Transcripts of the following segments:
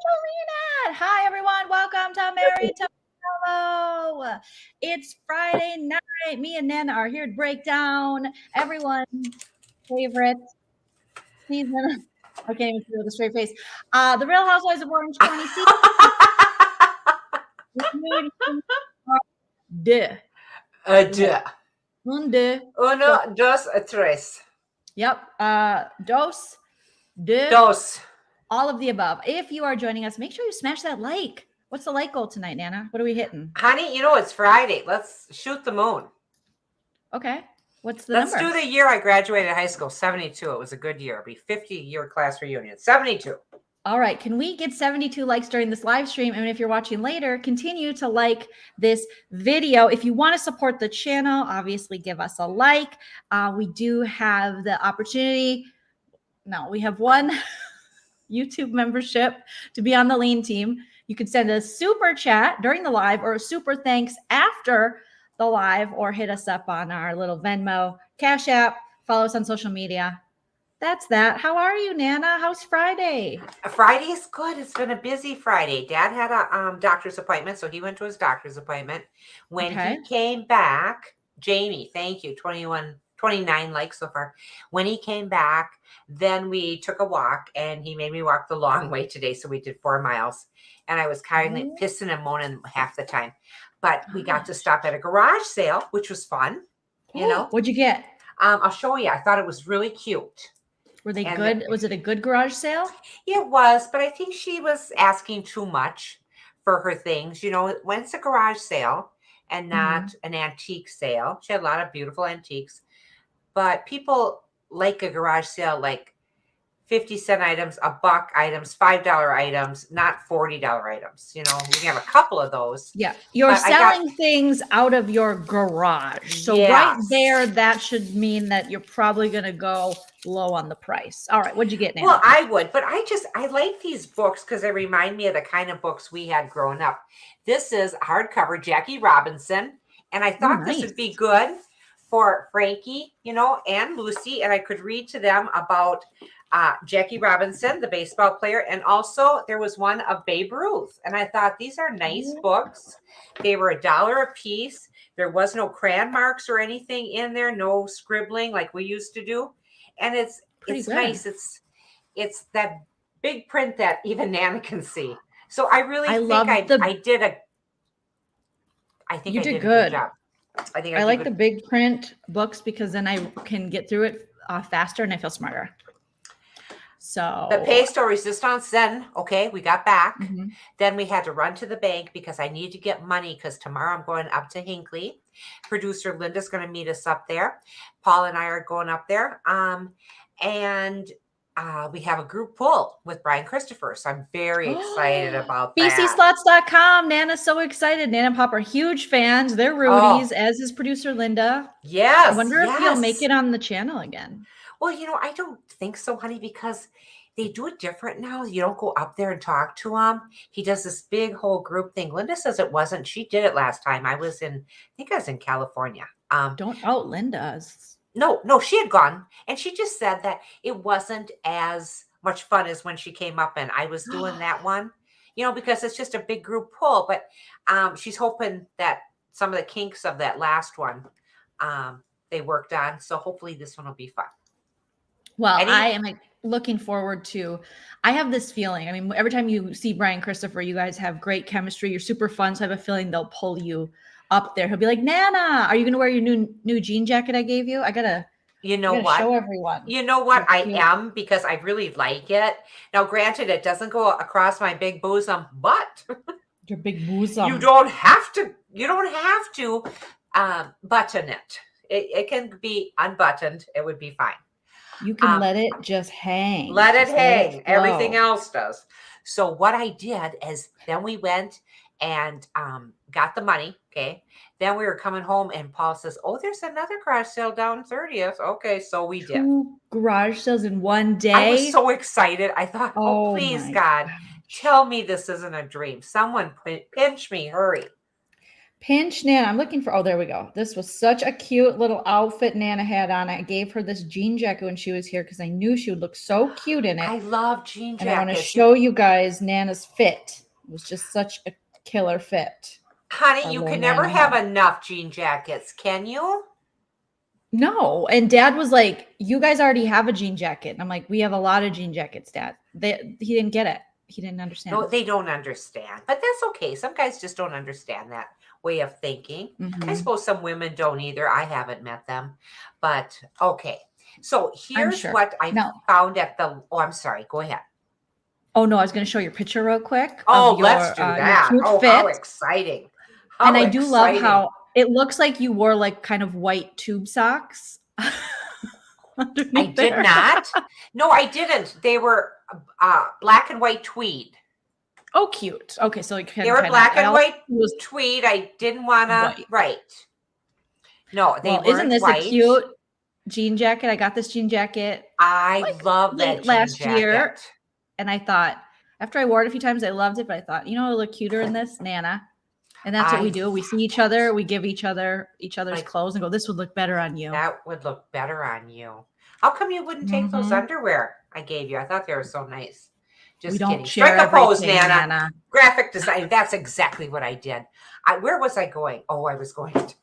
Jolene. Hi, everyone. Welcome to Married to Mellow. It's Friday night. Me and Nana are here to break down everyone's favorite season. I can't even see with a straight face. The Real Housewives of Orange County season. Duh. Duh. Uno, dos, tres. Yep. Dos. All of the above. If you are joining us, make sure you smash that like. What's the like goal tonight, Nana? What are we hitting? Honey, it's Friday. Let's shoot the moon. Okay. What's the Let's number? do the year I graduated high school, 72. It was a good year. It'll be 50-year class reunion, 72. All right. Can we get 72 likes during this live stream? And if you're watching later, continue to like this video. If you want to support the channel, obviously give us a like. We do have the opportunity. No, we have one YouTube membership to be on the lean team. You can send a super chat during the live or a super thanks after the live, or hit us up on our little Venmo, Cash App, follow us on social media. That's that. How are you, Nana? How's Friday? Friday is good. It's been a busy Friday. Dad had a doctor's appointment, so he went to his doctor's appointment. When he came back, Jamie, thank you, 29 likes so far. When he came back, then we took a walk, and he made me walk the long way today, so we did 4 miles. And I was kind of pissing and moaning half the time. But we got to stop at a garage sale, which was fun. What'd you get? I'll show you. I thought it was really cute. Were they good? Was it a good garage sale? It was, but I think she was asking too much for her things. When it's a garage sale and not an antique sale, she had a lot of beautiful antiques. But people like a garage sale, like 50-cent items, $1 items, $5 items, not $40 items. We can have a couple of those. Yeah. You're selling things out of your garage. So right there, that should mean that you're probably going to go low on the price. All right. What'd you get now? Well, I would, but I like these books because they remind me of the kind of books we had growing up. This is hardcover, Jackie Robinson. And I thought this would be good for Frankie, and Lucy. And I could read to them about Jackie Robinson, the baseball player. And also there was one of Babe Ruth. And I thought these are nice books. They were $1 a piece. There was no crayon marks or anything in there. No scribbling like we used to do. And it's nice. It's that big print that even Nana can see. So I really think I did a good job. I like the big print books because then I can get through it faster and I feel smarter. So the Pesto Resistance, then, we got back. Then we had to run to the bank because I need to get money because tomorrow I'm going up to Hinckley. Producer Linda's going to meet us up there. Paul and I are going up there. And we have a group pull with Brian Christopher. So I'm very excited about that. BCSlots.com. Nana's so excited. Nana and Pop are huge fans. They're roadies, as is producer Linda. Yes. I wonder if he'll make it on the channel again. Well, I don't think so, honey, because they do it different now. You don't go up there and talk to him. He does this big whole group thing. Linda says it wasn't. She did it last time. I think I was in California. Don't out Linda. No, she had gone. And she just said that it wasn't as much fun as when she came up and I was doing that one, because it's just a big group pull. But she's hoping that some of the kinks of that last one, they worked on. So hopefully this one will be fun. Well, I am looking forward to, I have this feeling. I mean, every time you see Brian Christopher, you guys have great chemistry. You're super fun. So I have a feeling they'll pull you up there. He'll be like, Nana, are you going to wear your new jean jacket I gave you? I got to show everyone. You know what? I am, because I really like it. Now, granted, it doesn't go across my big bosom, but your big bosom. You don't have to button it. It can be unbuttoned. It would be fine. You can let it just hang. Let it hang. Everything else does. So what I did is then we went and got the money. Okay. Then we were coming home and Paul says, oh, there's another garage sale down 30th. Okay. So we did. 2 garage sales in one day. I was so excited. I thought, oh please, God, tell me this isn't a dream. Someone pinch me. Hurry. Pinch Nana. I'm looking for, there we go. This was such a cute little outfit Nana had on. I gave her this jean jacket when she was here because I knew she would look so cute in it. I love jean jackets. And I want to show you guys Nana's fit. It was just such a killer fit. Honey, you can never have enough jean jackets, can you? No. And Dad was like, you guys already have a jean jacket. And I'm like, we have a lot of jean jackets, Dad. He didn't get it. He didn't understand. No, they don't understand. But that's okay. Some guys just don't understand that way of thinking. I suppose some women don't either. I haven't met them. But okay. So here's what I found at the, I'm sorry. Go ahead. Oh, no, I was going to show your picture real quick. Oh, let's do that. Oh, how exciting. And I do love how it looks like you wore like kind of white tube socks. I did not. No, I didn't. They were black and white tweed. Oh, cute. Okay, so they were black and white tweed. I didn't want to. Right. No, they weren't. Isn't this a cute jean jacket? I got this jean jacket. I love that last year, and I thought after I wore it a few times, I loved it. But I thought, it'll look cuter in this, Nana. And that's what we do. We see each other. We give each other's clothes and go, this would look better on you. That would look better on you. How come you wouldn't take those underwear I gave you? I thought they were so nice. Just kidding. Strike a pose, Nana. Graphic design. That's exactly what I did. Where was I going? Oh, I was going to.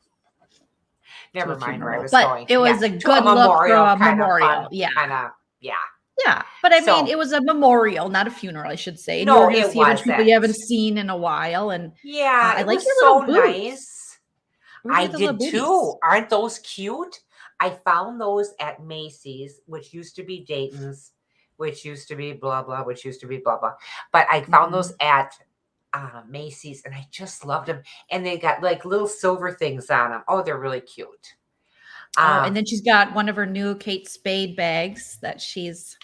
Never mind where I was going. It was a good look for a memorial. Yeah, but I mean, it was a memorial, not a funeral, I should say. No, it was people you haven't seen in a while, and I like your little boots. I did too. Aren't those cute? I found those at Macy's, which used to be Dayton's, which used to be blah blah, which used to be blah blah. But I found those at Macy's, and I just loved them. And they got like little silver things on them. Oh, they're really cute. And then she's got one of her new Kate Spade bags that she's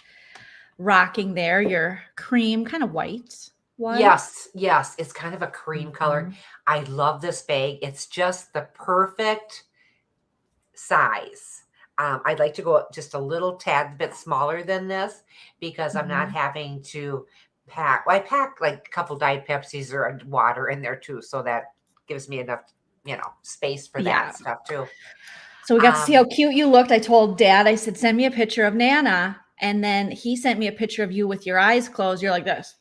rocking there, your cream, kind of white one. Yes. It's kind of a cream color. I love this bag. It's just the perfect size. I'd like to go just a little tad bit smaller than this because I'm not having to pack. Well, I pack like a couple Diet Pepsis or water in there too. So that gives me enough, space for that stuff too. So we got to see how cute you looked. I told Dad, I said, send me a picture of Nana. And then he sent me a picture of you with your eyes closed. You're like this.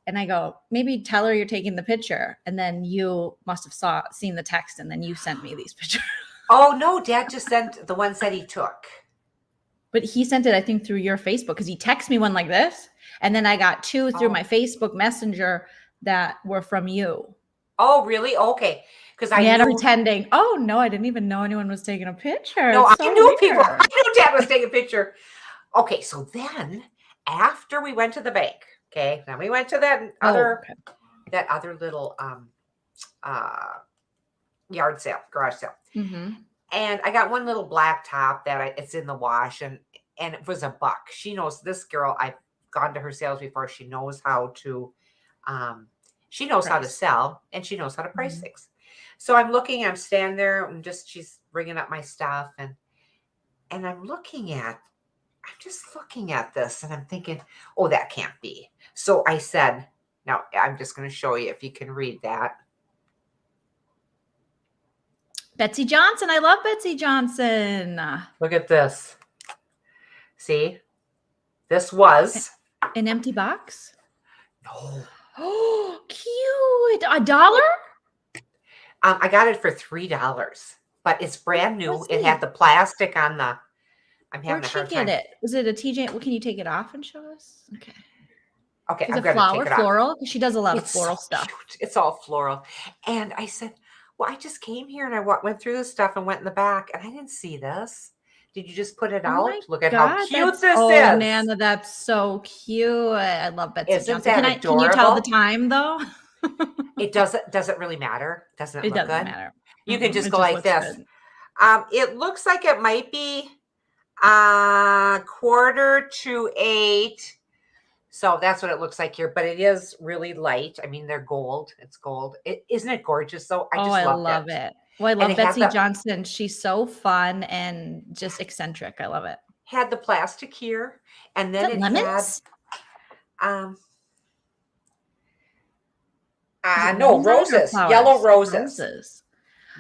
And I go, maybe tell her you're taking the picture. And then you must have seen the text. And then you sent me these pictures. Oh, no. Dad just sent the ones that he took. But he sent it, I think, through your Facebook because he texted me one like this. And then I got two through my Facebook Messenger that were from you. Oh, really? Okay. Because I knew pretending. Oh, no, I didn't even know anyone was taking a picture. No, I knew people. I knew Dad was taking a picture. Okay, so then after we went to the bank, then we went to that other little yard sale, garage sale. And I got one little black top that it's in the wash and it was $1. She knows this girl. I've gone to her sales before. She knows how to how to sell and she knows how to price things. So I'm standing there and she's bringing up my stuff and I'm just looking at this and I'm thinking, oh, that can't be. So I said, now I'm just going to show you if you can read that. Betsy Johnson. I love Betsy Johnson. Look at this. See, this was an empty box. No. Oh, cute. $1? I got it for $3, but it's brand new. It had the plastic on the. Where'd she get it? Was it a TJ? Well, can you take it off and show us? Okay. Okay. Is it floral? Because she does a lot of floral stuff. Cute. It's all floral. And I said, well, I just came here and I went through this stuff and went in the back and I didn't see this. Did you just put it out? Look at how cute this is. Oh, Nana, that's so cute. I love Betsy Johnson. Can you tell the time though? It doesn't really matter. Doesn't it look good? Matter. You can just go like this. It looks like it might be 7:45. So that's what it looks like here, but it is really light. I mean, they're gold. It's gold. Isn't it gorgeous though? I love it. Well, I love Betsy Johnson. She's so fun and just eccentric. I love it. Had the plastic here, and then it lemons? had no roses, yellow roses.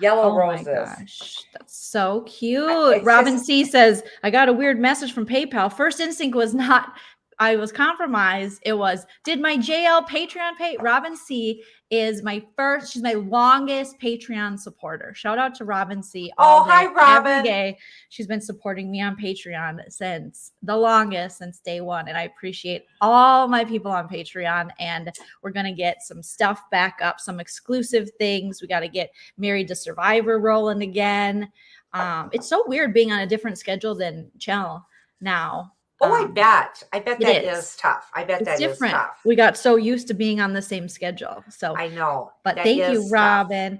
Yellow Oh roses. my gosh, that's so cute. Robin C says, I got a weird message from PayPal. First instinct was not I was compromised. It was, did my JL Patreon pay? Robin C is she's my longest Patreon supporter. Shout out to Robin C. All day, hi, Robin. every day. She's been supporting me on Patreon since day one. And I appreciate all my people on Patreon. And we're going to get some stuff back up, some exclusive things. We got to get Married to Survivor rolling again. It's so weird being on a different schedule than Chell now. I bet that is tough. I bet that is tough. We got so used to being on the same schedule. So I know. But thank you, Robin.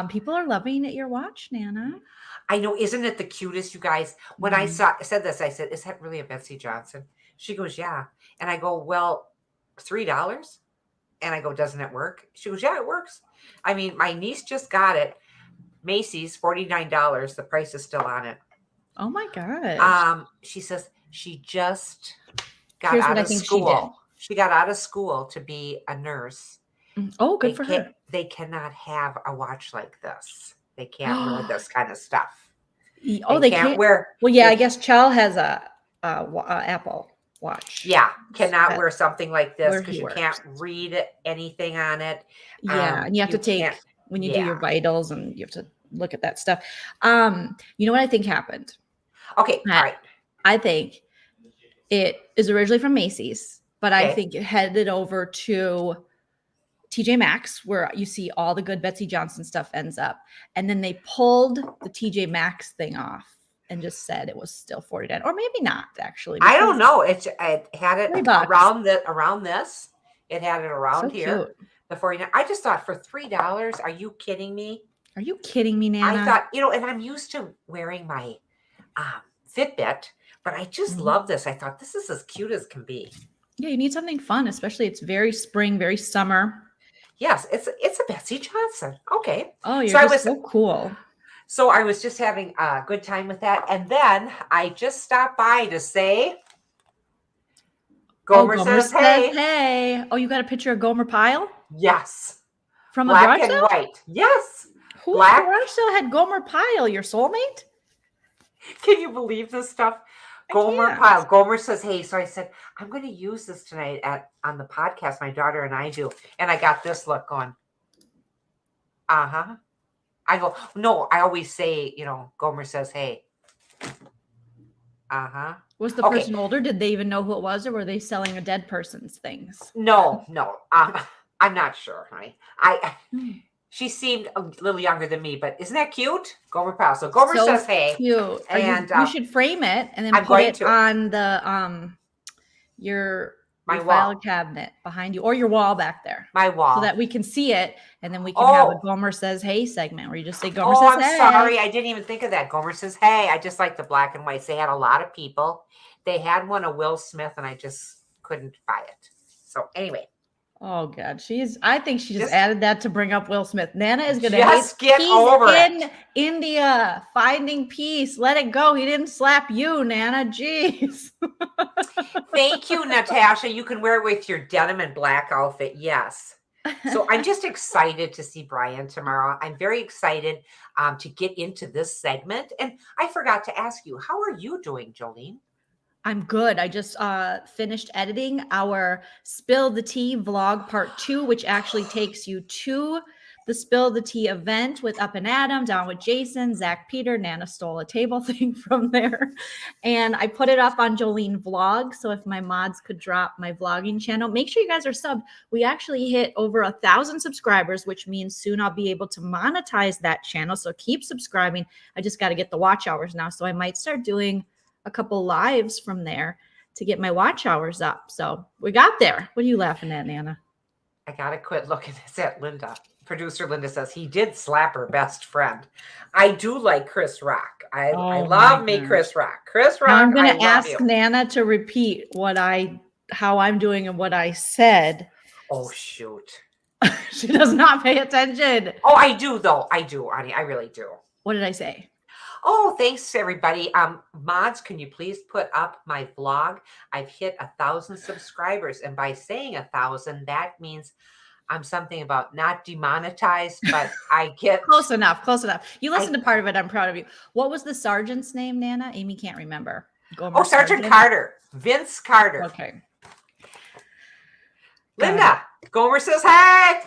People are loving it. Your watch, Nana. I know. Isn't it the cutest, you guys? When I said this, I said, is that really a Betsy Johnson? She goes, yeah. And I go, well, $3? And I go, doesn't it work? She goes, yeah, it works. I mean, my niece just got it. Macy's, $49. The price is still on it. Oh my gosh. She says, she just got out of school. She got out of school to be a nurse. Oh, good for her. They cannot have a watch like this. They can't wear this kind of stuff. They can't wear. Well, yeah, I guess Chell has a Apple Watch. Yeah, cannot wear something like this because you can't read anything on it. Yeah, and you have to take when you do your vitals, and you have to look at that stuff. You know what I think happened? Okay, all right. I think it is originally from Macy's, but I think it headed over to TJ Maxx, where you see all the good Betsy Johnson stuff ends up. And then they pulled the TJ Maxx thing off and just said it was still $49, or maybe not actually. I don't know. It had it around this. It had it around here. Cute. The $49. I just thought for $3. Are you kidding me? Are you kidding me, Nana? I thought, and I'm used to wearing my Fitbit. But I just love this. I thought this is as cute as can be. Yeah, you need something fun, especially it's very spring, very summer. Yes, it's a Betsy Johnson. Okay. Oh, you're so cool. So I was just having a good time with that. And then I just stopped by to say, Gomer says, hey. Oh, you got a picture of Gomer Pyle? Yes. From Black the garage and white. Yes. Who garage sale had Gomer Pyle, your soulmate? Can you believe this stuff? Gomer Pyle. Gomer says, hey. So I said, I'm going to use this tonight on the podcast my daughter and I do. And I got this look going. Uh-huh. I go, no, I always say, Gomer says, hey. Uh-huh. Was the person older? Did they even know who it was, or were they selling a dead person's things? No. I'm not sure, honey. She seemed a little younger than me, but isn't that cute? Gomer Pyle. So Gomer says, hey. Cute. And you should frame it and then put it on the your file cabinet behind you, or your wall back there. My wall. So that we can see it, and then we can have a Gomer says hey segment where you just say Gomer says hey. I'm sorry. I didn't even think of that. Gomer says hey. I just like the black and whites. They had a lot of people. They had one of Will Smith, and I just couldn't buy it. So anyway. Oh God, I think she just added that to bring up Will Smith. Nana is going to get over it. In India, finding peace. Let it go. He didn't slap you, Nana. Jeez. Thank you, Natasha. You can wear it with your denim and black outfit. Yes. So I'm just excited to see Brian tomorrow. I'm very excited to get into this segment. And I forgot to ask you, how are you doing, Jolene? I'm good. I just finished editing our Spill the Tea vlog part 2, which actually takes you to the Spill the Tea event with Up and Adam, down with Jason, Zach, Peter. Nana stole a table thing from there. And I put it up on Jolene Vlog. So if my mods could drop my vlogging channel, make sure you guys are subbed. We actually hit over 1,000 subscribers, which means soon I'll be able to monetize that channel. So keep subscribing. I just got to get the watch hours now. So I might start doing a couple lives from there to get my watch hours up. So we got there. What are you laughing at, Nana? I gotta quit looking at Linda. Producer Linda says he did slap her best friend. I do like Chris Rock. I love me Chris Rock. Chris Rock. Now I'm going to ask Nana to repeat how I'm doing and what I said. Oh shoot. She does not pay attention. Oh, I do though. I do, honey. I really do. What did I say? Oh, thanks everybody. Mods, can you please put up my vlog? I've hit 1,000 subscribers, and by saying 1,000, that means I'm something about not demonetized, but I get close enough. You listened to part of it. I'm proud of you. What was the sergeant's name, Nana? Amy can't remember. Gomer Sergeant Carter. Vince Carter. Okay. Linda, Gomer says hey.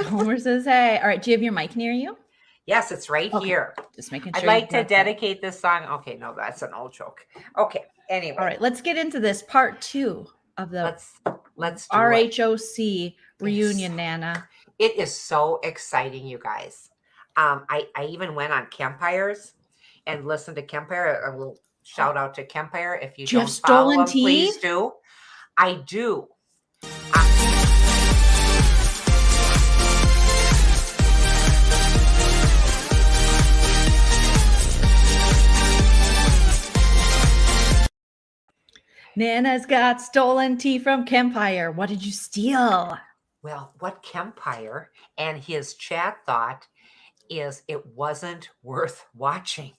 Gomer says hey. All right. Do you have your mic near you? Yes, it's right here. Just making sure. I'd like to dedicate this song. Okay, no, that's an old joke. Okay, anyway. All right, let's get into this part 2 of the let's do RHOC reunion, Nana. It is so exciting, you guys. I even went on Kempires and listened to Kempire. I will shout out to Kempire. If you don't follow them, please do. I do. Nana's got stolen tea from Kempire. What did you steal? Well, what Kempire and his chat thought is it wasn't worth watching.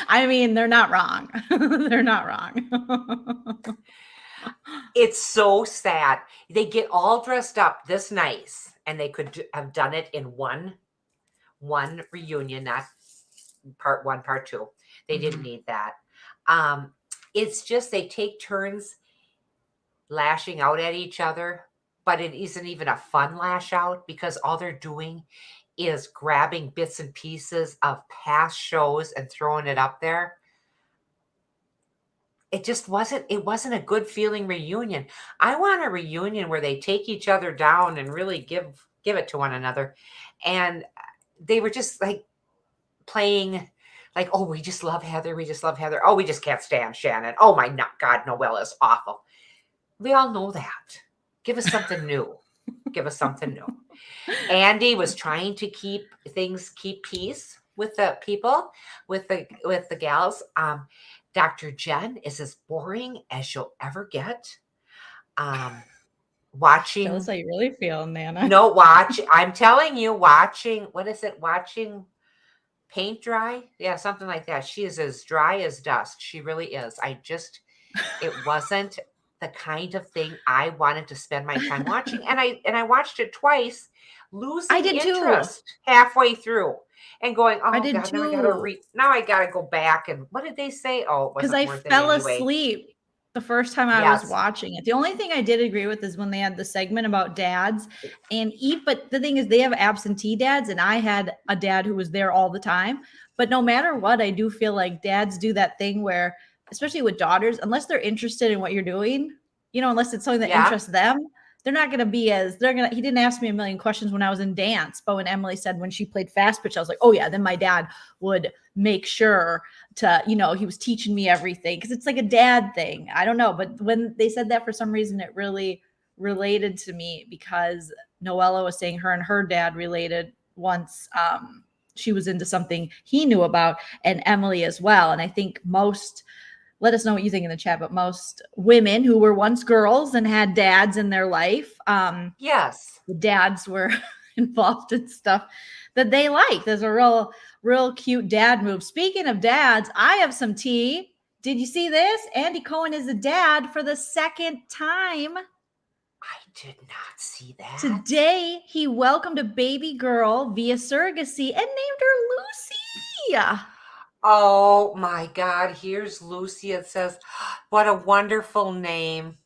I mean, they're not wrong. They're not wrong. It's so sad. They get all dressed up this nice, and they could have done it in one reunion, not part 1, part 2. They didn't need that. It's just they take turns lashing out at each other, but it isn't even a fun lash out because all they're doing is grabbing bits and pieces of past shows and throwing it up there. It wasn't a good feeling reunion. I want a reunion where they take each other down and really give it to one another. And they were just like playing like, oh, we just love Heather. We just love Heather. Oh, we just can't stand Shannon. Oh my God, Noella is awful. We all know that. Give us something new. Give us something new. Andy was trying to keep peace with the people, with the gals. Dr. Jen is as boring as you'll ever get. Watching. Tell us how you really feel, Nana. No, I'm telling you, watching. What is it? Watching paint dry? Yeah, something like that. She is as dry as dust. She really is. It wasn't the kind of thing I wanted to spend my time watching. And I watched it twice, losing interest halfway through and going, oh, I did God, too. now I got to go back. And what did they say? Oh, because I fell asleep the first time I was watching it. The only thing I did agree with is when they had the segment about dads and but the thing is they have absentee dads and I had a dad who was there all the time. But no matter what, I do feel like dads do that thing where, especially with daughters, unless they're interested in what you're doing, unless it's something that interests them, they're not going to be he didn't ask me a million questions when I was in dance. But when Emily said when she played fast pitch, I was like, oh yeah, then my dad would make sure to, he was teaching me everything. Cause it's like a dad thing. I don't know. But when they said that, for some reason, it really related to me because Noella was saying her and her dad related once she was into something he knew about, and Emily as well. And I think let us know what you think in the chat, but most women who were once girls and had dads in their life, yes, the dads were involved in stuff that they liked. There's a real cute dad move. Speaking of dads, I have some tea. Did you see this? Andy Cohen is a dad for the second time. I did not see that. Today, he welcomed a baby girl via surrogacy and named her Lucy. Oh my God, here's Lucy. It says, what a wonderful name.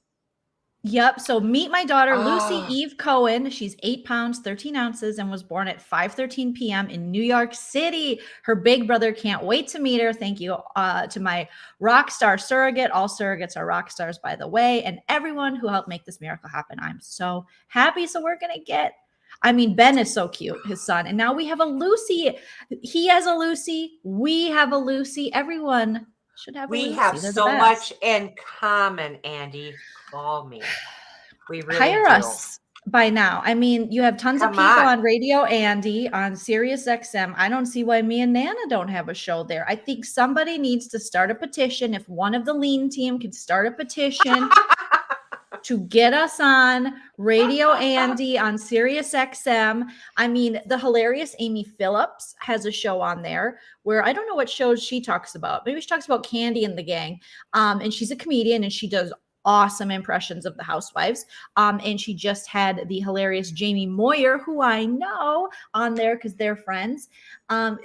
Yep. So meet my daughter, Lucy Eve Cohen. She's 8 pounds, 13 ounces, and was born at 5:13 p.m. in New York City. Her big brother can't wait to meet her. Thank you to my rock star surrogate. All surrogates are rock stars, by the way, and everyone who helped make this miracle happen. I'm so happy. So we're going to get, Ben is so cute, his son. And now we have a Lucy. He has a Lucy. We have a Lucy. Everyone should have a Lucy. We have so much in common, Andy. Call me. We really hire us by now. You have tons of people on Radio Andy, on Sirius XM. I don't see why me and Nana don't have a show there. I think somebody needs to start a petition. If one of the lean team can start a petition to get us on Radio Andy on Sirius XM. The hilarious Amy Phillips has a show on there where I don't know what shows she talks about. Maybe she talks about Candy and the Gang. And she's a comedian and she does awesome impressions of the Housewives. And she just had the hilarious Jamie Moyer, who I know, on there because they're friends.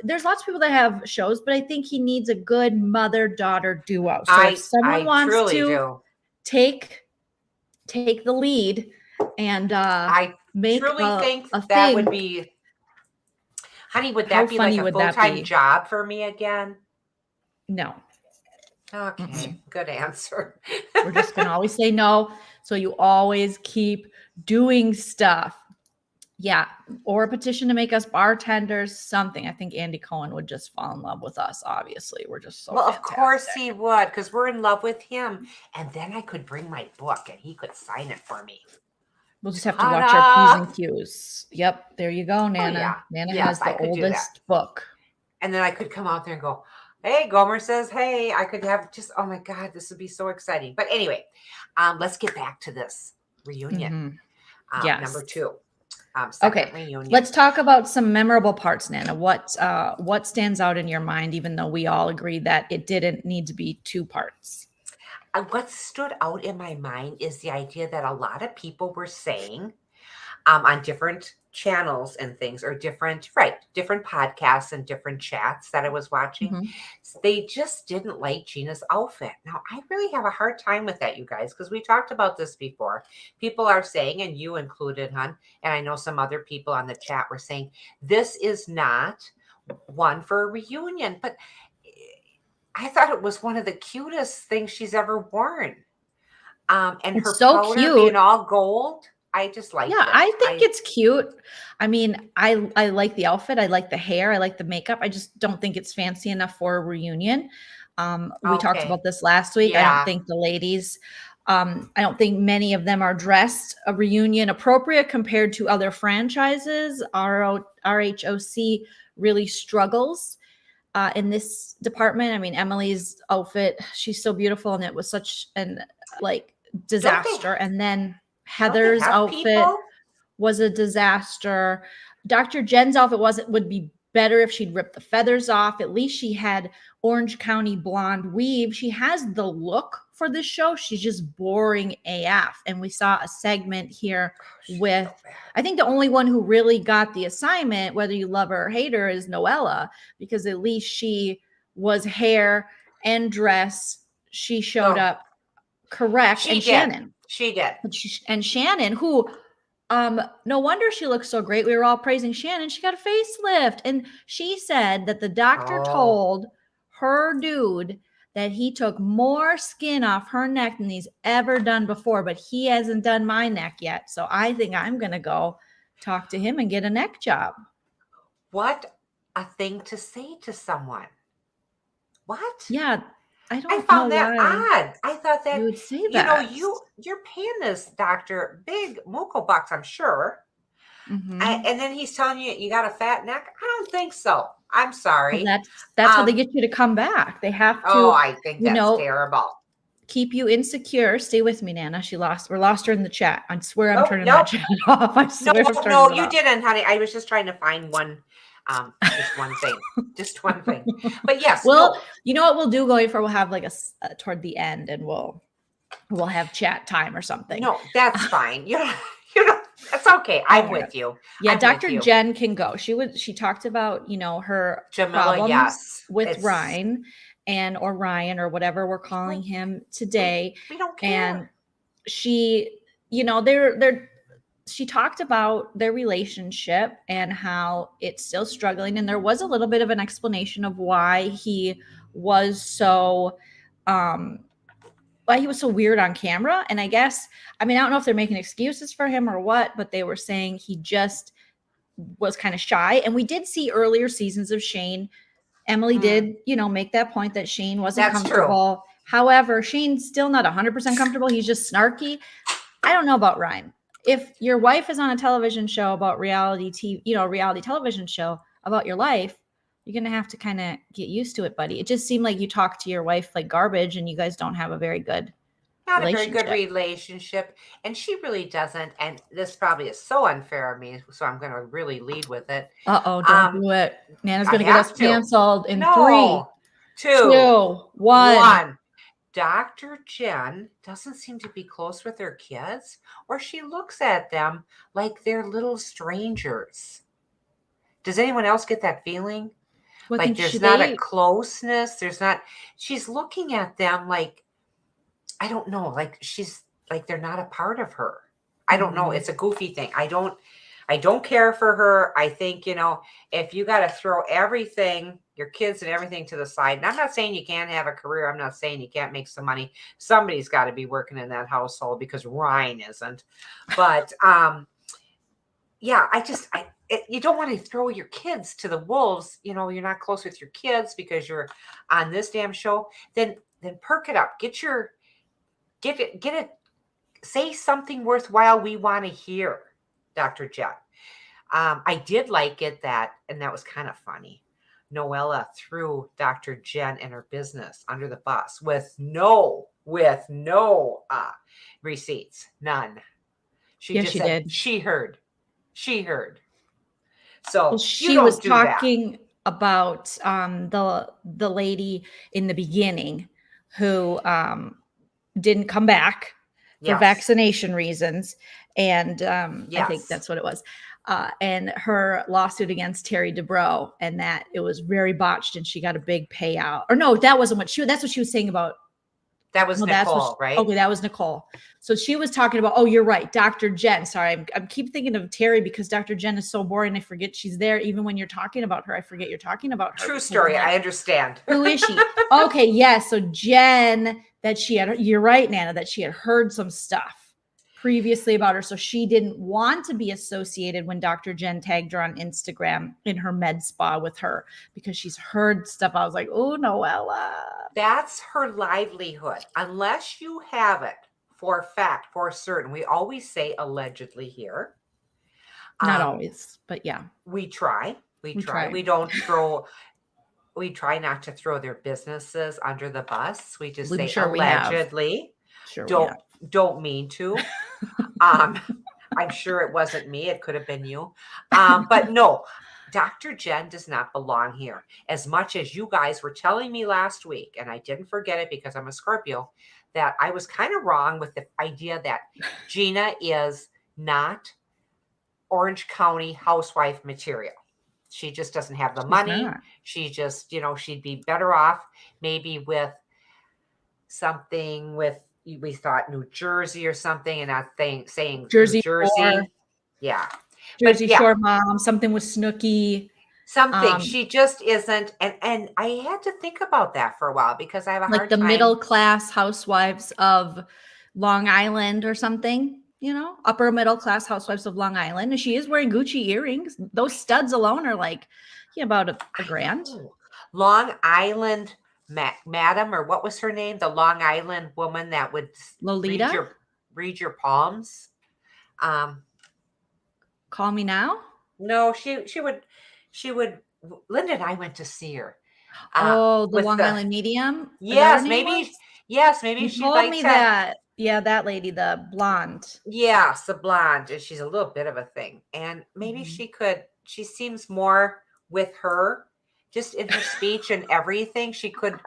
There's lots of people that have shows, but I think he needs a good mother-daughter duo. So if someone wants to take the lead and I make truly think a that thing. would be, honey, would that be like a full-time job for me again? No. Okay, good answer. We're just going to always say no. So you always keep doing stuff. Yeah. Or a petition to make us bartenders, something. I think Andy Cohen would just fall in love with us. Obviously, we're just so well, fantastic. Of course he would, because we're in love with him. And then I could bring my book and he could sign it for me. We'll just have to watch our P's and Q's. Yep. There you go, Nana. Oh, yeah. Nana has the oldest book. And then I could come out there and go, hey, Gomer says, hey, I could have just, oh my God, this would be so exciting. But anyway, let's get back to this reunion. Yes. Number 2. Okay. Reunion. Let's talk about some memorable parts, Nana. What stands out in your mind, even though we all agree that it didn't need to be 2 parts? What stood out in my mind is the idea that a lot of people were saying on different channels and things, or different podcasts and different chats that I was watching, they just didn't like Gina's outfit. Now, I really have a hard time with that, you guys, because we talked about this before. People are saying, and you included, hon, and I know some other people on the chat were saying, this is not one for a reunion. But I thought it was one of the cutest things she's ever worn. And it's her so powder cute. Being all gold. I just like it. I think it's cute. I mean, I like the outfit. I like the hair. I like the makeup. I just don't think it's fancy enough for a reunion. We talked about this last week. Yeah. I don't think the ladies, I don't think many of them are dressed a reunion appropriate compared to other franchises. RHOC really struggles in this department. I mean, Emily's outfit, she's so beautiful, and it was such an disaster. And then Heather's outfit was a disaster. Dr. Jen's outfit would be better if she'd ripped the feathers off. At least she had Orange County blonde weave. She has the look for this show. She's just boring AF. And we saw a segment here with, I think the only one who really got the assignment, whether you love her or hate her, is Noella, because at least she was hair and dress. She showed up correct. Shannon. She did. And Shannon, who, no wonder she looks so great. We were all praising Shannon. She got a facelift. And she said that the doctor told her dude that he took more skin off her neck than he's ever done before, but he hasn't done my neck yet. So I think I'm going to go talk to him and get a neck job. What a thing to say to someone. What? Yeah. I found that odd. I thought that you would say that. You're paying this doctor big moco bucks, I'm sure. And then he's telling you got a fat neck. I don't think so. I'm sorry. Well, that's how they get you to come back. They have to. Oh, I think that's terrible. Keep you insecure. Stay with me, Nana. We lost her in the chat. I swear I'm turning that chat off. I swear. No, you didn't, honey. I was just trying to find one. Just one thing. But yes. Well, you know what we'll do going forward? We'll have toward the end, and we'll have chat time or something. No, that's fine. You know, that's okay. I'm with you. Yeah, Dr. Jen can go. She talked about, her problems with Ryan or Ryan or whatever we're calling him today. We don't care. And she, she talked about their relationship and how it's still struggling. And there was a little bit of an explanation of why he was so weird on camera. And I guess, I don't know if they're making excuses for him or what, but they were saying he just was kind of shy. And we did see earlier seasons of Shane. Emily did, make that point that Shane wasn't comfortable. True. However, Shane's still not 100% comfortable. He's just snarky. I don't know about Ryan. If your wife is on a television show about reality television show about your life, you're going to have to kind of get used to it, buddy. It just seemed like you talk to your wife like garbage and you guys don't have a very good relationship. And she really doesn't. And this probably is so unfair of me. So I'm going to really lead with it. Don't do it. Nana's going to get us canceled in 3, 2, 1. Dr. Jen doesn't seem to be close with her kids, or she looks at them like they're little strangers. Does anyone else get that feeling? Well, Like there's not a closeness. She's looking at them like, I don't know, like she's like they're not a part of her. I don't know. It's a goofy thing. I don't care for her. I think, if you got to throw everything, your kids and everything to the side, and I'm not saying you can't have a career. I'm not saying you can't make some money. Somebody's got to be working in that household because Ryan isn't. But yeah, you don't want to throw your kids to the wolves. You're not close with your kids because you're on this damn show. Then perk it up. Get it. Say something worthwhile we want to hear, Dr. Jen. I did like it and that was kind of funny. Noella threw Dr. Jen and her business under the bus with no receipts, none. She did. She heard. So she was talking about the lady in the beginning who didn't come back for vaccination reasons. And I think that's what it was. And her lawsuit against Terry Dubrow, and that it was very botched and she got a big payout. Or no, that wasn't that's what she was saying about. That was Nicole, right? Okay, that was Nicole. So she was talking about, you're right, Dr. Jen. Sorry, I'm keep thinking of Terry because Dr. Jen is so boring. I forget she's there. Even when you're talking about her, I forget you're talking about her. True story. I understand. Who is she? Okay, yes. So Jen, you're right, Nana, that she had heard some stuff previously about her. So she didn't want to be associated when Dr. Jen tagged her on Instagram in her med spa with her because she's heard stuff. I was like, oh, Noella. That's her livelihood. Unless you have it for a fact, for certain. We always say allegedly here. Not always, but yeah. We try. We try not to throw their businesses under the bus. We just say allegedly. Don't mean to. I'm sure it wasn't me. It could have been you. But no, Dr. Jen does not belong here. As much as you guys were telling me last week, and I didn't forget it because I'm a Scorpio, that I was kind of wrong with the idea that Gina is not Orange County housewife material. She just doesn't have the money. She just, she'd be better off maybe with something with, we thought New Jersey or something, and not saying Jersey. Yeah. Jersey Shore mom, something with Snooki. Something. She just isn't. And I had to think about that for a while because I have a hard time. Like the middle class housewives of Long Island or something, upper middle class housewives of Long Island. And she is wearing Gucci earrings. Those studs alone are like about a grand. Long Island Madam, or what was her name? The Long Island woman that would Lolita read your palms. Call Me Now? No, she would. Linda and I went to see her. The Long Island Medium. Yes, maybe. Yes, maybe you she told me that. Yeah, that lady, the blonde. Yes, the blonde. And she's a little bit of a thing, and maybe she could. She seems more with her. Just in her speech and everything, she could,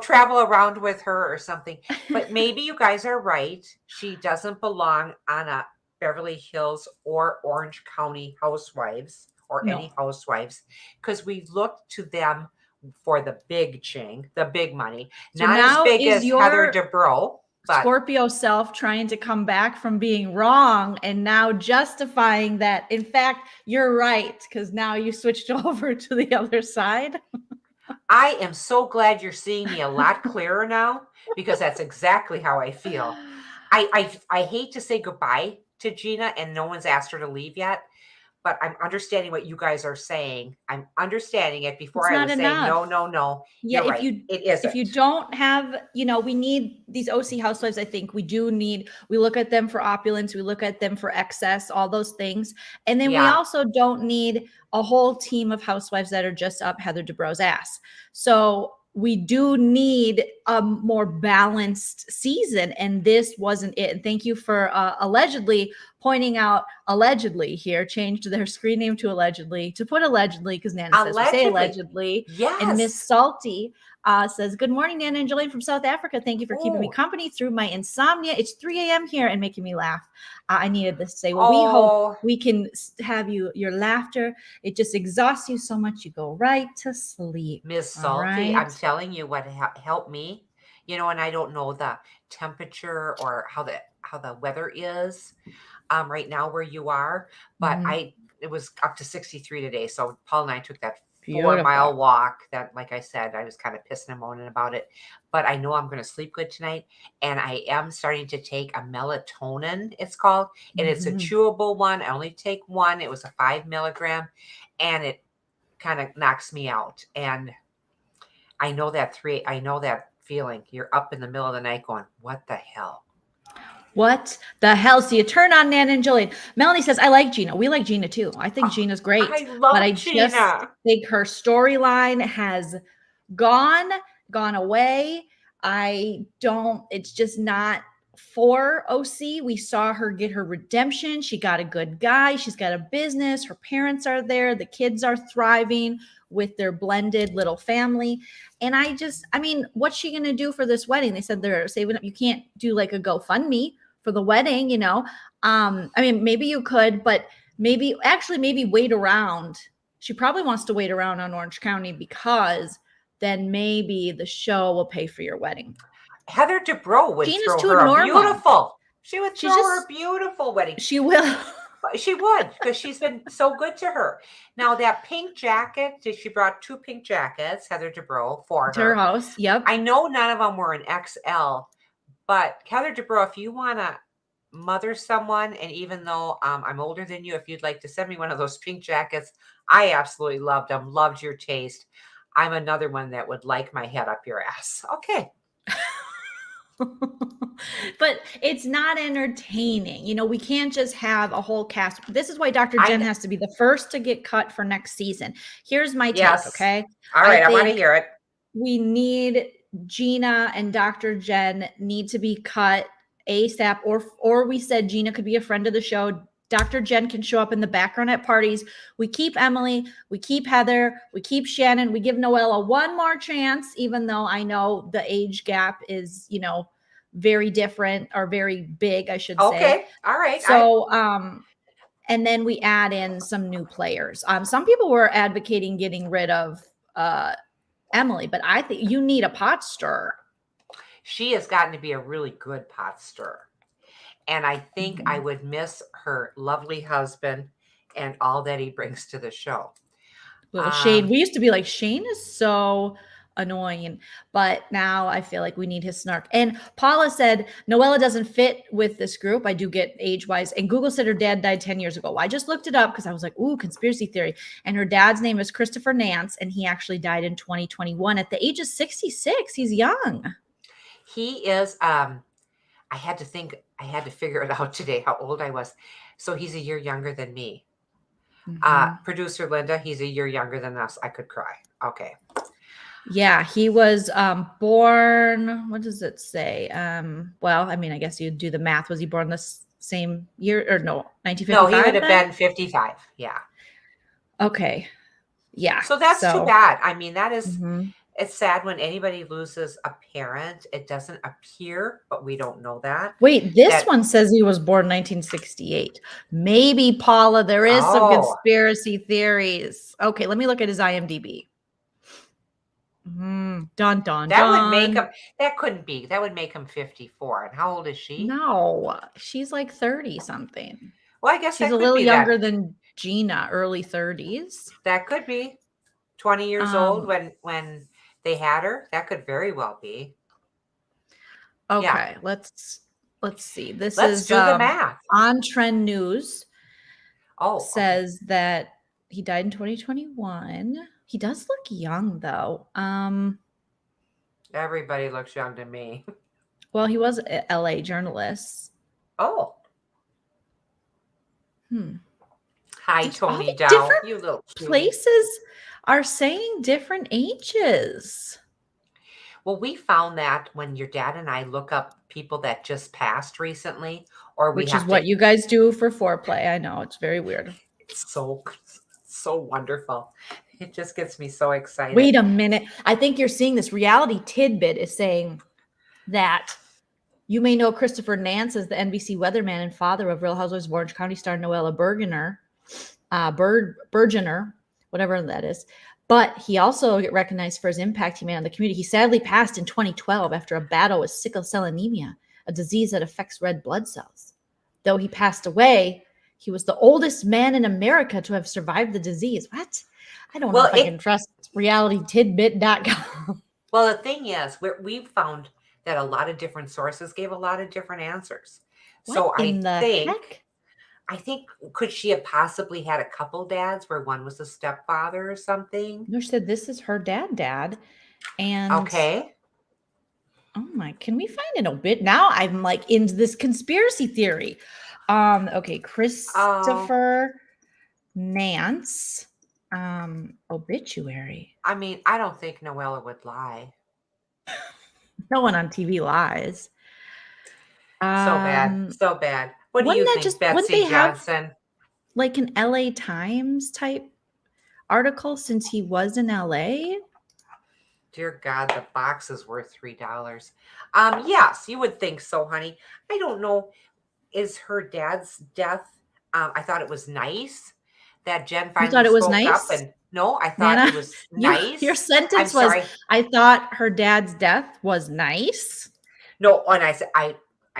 travel around with her or something. But maybe you guys are right. She doesn't belong on a Beverly Hills or Orange County housewives or any housewives, because we looked to them for the big ching, the big money. So not as big as Heather Dubrow. But Scorpio self trying to come back from being wrong and now justifying that, in fact, you're right, because now you switched over to the other side. I am so glad you're seeing me a lot clearer now, because that's exactly how I feel. I hate to say goodbye to Gina, and no one's asked her to leave yet, but I'm understanding what you guys are saying. I'm understanding it before I was saying no. Yeah, it isn't. If you don't have, we need these OC housewives. I think we look at them for opulence. We look at them for excess, all those things. And then we also don't need a whole team of housewives that are just up Heather Dubrow's ass. So we do need a more balanced season, and this wasn't it. And thank you for allegedly pointing out allegedly here, changed their screen name to allegedly, to put allegedly, because Nana says we say allegedly. Yes. And Miss Salty says, good morning, Nana and Jolene from South Africa. Thank you for keeping me company through my insomnia. It's 3 a.m. here and making me laugh. I needed this to say, well, we hope we can have your laughter. It just exhausts you so much. You go right to sleep. Miss Salty, I'm telling you what helped me, and I don't know the temperature or how the weather is right now where you are, but it was up to 63 today. So Paul and I took that 4-mile walk that, like I said, I was kind of pissing and moaning about it, but I know I'm going to sleep good tonight. And I am starting to take a melatonin, it's called, and it's a chewable one. I only take one. It was a 5 milligram, and it kind of knocks me out. And I know that feeling. You're up in the middle of the night going, what the hell? What the hell? So you turn on Nana and Jolene. Melanie says, I like Gina. We like Gina too. I think Gina's great. I love Gina. Just think her storyline has gone away. It's just not for OC. We saw her get her redemption. She got a good guy. She's got a business. Her parents are there. The kids are thriving with their blended little family. And what's she going to do for this wedding? They said they're saving up. You can't do like a GoFundMe for the wedding, maybe you could, but maybe wait around. She probably wants to wait around on Orange County because then maybe the show will pay for your wedding. Heather Dubrow would throw her a beautiful. She would throw her a beautiful wedding. She will. She would, because she's been so good to her. Now that pink jacket, she brought 2 pink jackets, Heather Dubrow, for her house. Yep. I know none of them were an XL, but Heather Dubrow, if you want to mother someone, and even though I'm older than you, if you'd like to send me one of those pink jackets, I absolutely loved them. Loved your taste. I'm another one that would like my head up your ass. Okay. But it's not entertaining. We can't just have a whole cast. This is why Dr. Jen has to be the first to get cut for next season. Here's my take, okay? All right, I want to hear it. We need Gina and Dr. Jen need to be cut ASAP, or we said Gina could be a friend of the show. Dr. Jen can show up in the background at parties. We keep Emily, we keep Heather, we keep Shannon, we give Noella one more chance, even though I know the age gap is, very different or very big, I should say. Okay. All right. So, and then we add in some new players. Some people were advocating getting rid of Emily, but I think you need a pot stirrer. She has gotten to be a really good pot stirrer. And I think I would miss her lovely husband and all that he brings to the show. Little Shane. We used to be like, Shane is so annoying, but now I feel like we need his snark. And Paula said, Noella doesn't fit with this group. I do get age-wise. And Google said her dad died 10 years ago. Well, I just looked it up because I was like, ooh, conspiracy theory. And her dad's name is Christopher Nance, and he actually died in 2021 at the age of 66. He's young. He is, I had to figure it out today how old I was. So he's a year younger than me. Producer Linda, he's a year younger than us. I could cry. Okay. Yeah, he was born, what does it say? Well, I guess you'd do the math. Was he born the same year or no, 1955? No, he would have been 55. Yeah. Okay. Yeah. So that's too bad. That is, it's sad when anybody loses a parent. It doesn't appear, but we don't know that. Wait, this one says he was born 1968. Maybe, Paula, there is some conspiracy theories. Okay, let me look at his IMDb. Dun, dun, dun. Would make him, that couldn't be. That would make him 54. And how old is she? No, she's like 30 something. Well, I guess she's a little younger than Gina, early 30s. That could be 20 years old when they had her. That could very well be. Okay, yeah. Let's see. Let's do the math. On Trend News says that he died in 2021. He does look young, though. Everybody looks young to me. Well, he was an LA journalist. Oh. Hi, Tony Dow. Different you little places are saying different ages. Well, we found that when your dad and I look up people that just passed recently, which is what you guys do for foreplay. I know, it's very weird. It's so wonderful. It just gets me so excited. Wait a minute. I think you're seeing this. Reality Tidbit is saying that you may know Christopher Nance as the NBC weatherman and father of Real Housewives of Orange County star Noella Bergener, whatever that is. But he also get recognized for his impact he made on the community. He sadly passed in 2012 after a battle with sickle cell anemia, a disease that affects red blood cells. Though he passed away, he was the oldest man in America to have survived the disease. What? I don't know if I can trust realitytidbit.com. Well, the thing is, we've found that a lot of different sources gave a lot of different answers. So I think, could she have possibly had a couple dads where one was a stepfather or something? No, she said this is her dad. And okay. Oh my, can we find an obit? Now I'm like into this conspiracy theory. Okay, Christopher Nance obituary. I mean, I don't think Noella would lie. No one on TV lies. So bad. What do you think, Betsy Johnson? Like an LA Times type article since he was in LA? Dear God, the box is worth $3. Yes, you would think so, honey. I don't know. Is her dad's death? I thought it was nice that Jen finally spoke up. And no, I thought it was nice. Your sentence was, I thought her dad's death was nice. No, and I said, I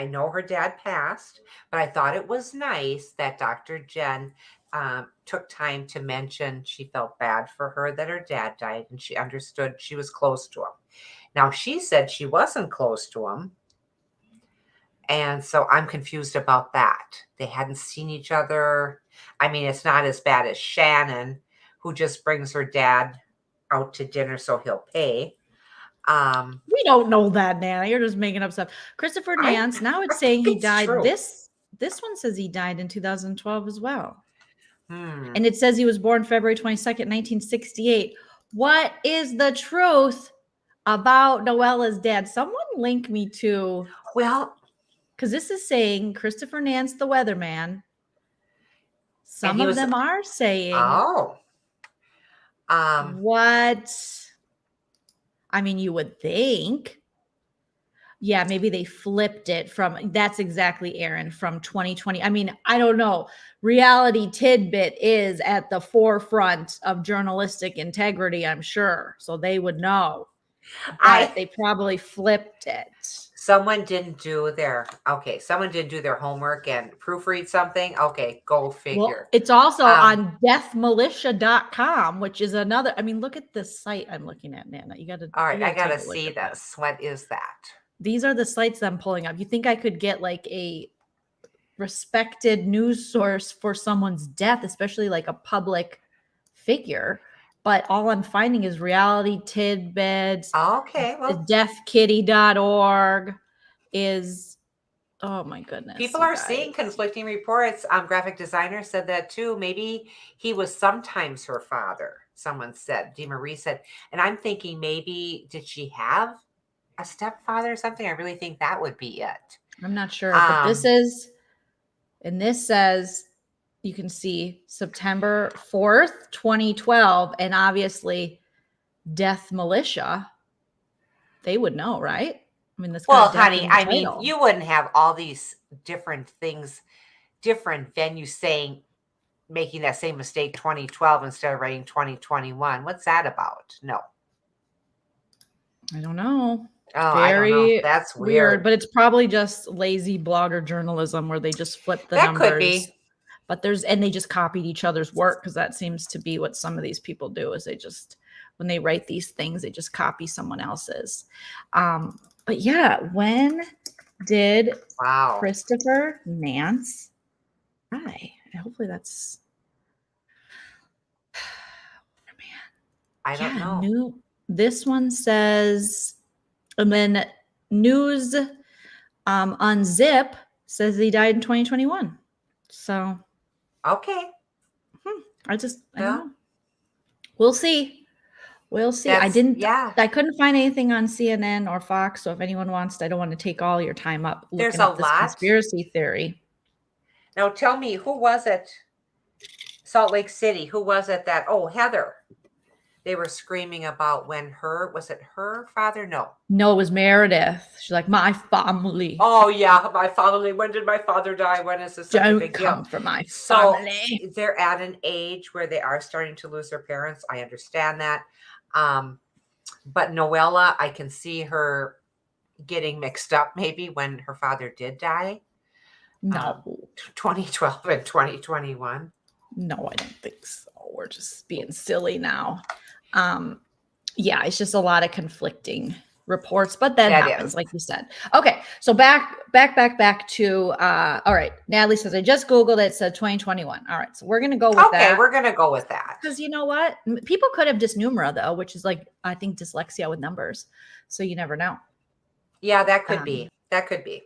know her dad passed, but I thought it was nice that Dr. Jen took time to mention she felt bad for her that her dad died and she understood she was close to him. Now, she said she wasn't close to him. And so I'm confused about that. They hadn't seen each other. I mean, it's not as bad as Shannon, who just brings her dad out to dinner so he'll pay. We don't know that, Nana. You're just making up stuff. Christopher Nance, now it's saying he died. True. This one says he died in 2012 as well. And it says he was born February 22nd, 1968. What is the truth about Noella's dad? Someone link me to. Well, because this is saying Christopher Nance, the weatherman. Some of them are saying. Oh. What? I mean, you would think. Yeah, maybe they flipped it from, that's exactly, Aaron, from 2020. I mean, I don't know. Reality Tidbit is at the forefront of journalistic integrity, I'm sure. So they would know. But they probably flipped it. Someone didn't do their homework and proofread something. Okay, go figure. Well, it's also on deathmilitia.com, which is another. I mean, look at the site I'm looking at, Nana. You got to. All right, I got to see this. What is that? These are the sites that I'm pulling up. You think I could get like a respected news source for someone's death, especially like a public figure? But all I'm finding is Reality Tidbits. Okay. Well, deathkitty.org is, oh my goodness. People are seeing conflicting reports. Graphic designer said that too. Maybe he was sometimes her father. Someone said, DeMarie said, and I'm thinking maybe did she have a stepfather or something? I really think that would be it. I'm not sure. But this says, you can see September 4th, 2012. And obviously Death Militia, they would know, right? I mean, honey, I mean, you wouldn't have all these different things, different venues making that same mistake 2012 instead of writing 2021. What's that about? No. I don't know. Oh, I don't know. That's weird. But it's probably just lazy blogger journalism where they just flip the numbers. That could be. But they just copied each other's work, because that seems to be what some of these people do, is they just, when they write these things, they just copy someone else's. But yeah, when did Christopher Nance die? Hopefully that's, I don't know. This one says, and then News Unzip says he died in 2021. So. Okay. I don't know. We'll see. I couldn't find anything on CNN or Fox. So if anyone wants, I don't want to take all your time up. There's a lot. Conspiracy theory. Now tell me, who was it? Salt Lake City. Who was it that? Oh, Heather. they were screaming about when was it her father? No, it was Meredith. She's like, my family. Oh yeah, my family. When did my father die? When is this such a big deal? Don't come from my family. family. They're at an age where they are starting to lose their parents. I understand that. But Noella, I can see her getting mixed up maybe when her father did die. No. 2012 and 2021. No, I don't think so. We're just being silly now. Yeah, it's just a lot of conflicting reports, but that happens, like you said. Okay, so back to all right. Natalie says, I just Googled it, said 2021. All right, so we're gonna go with that. Okay, we're gonna go with that. Because you know what? People could have dysnumera though, which is like, I think, dyslexia with numbers. So you never know. Yeah, that could be. That could be.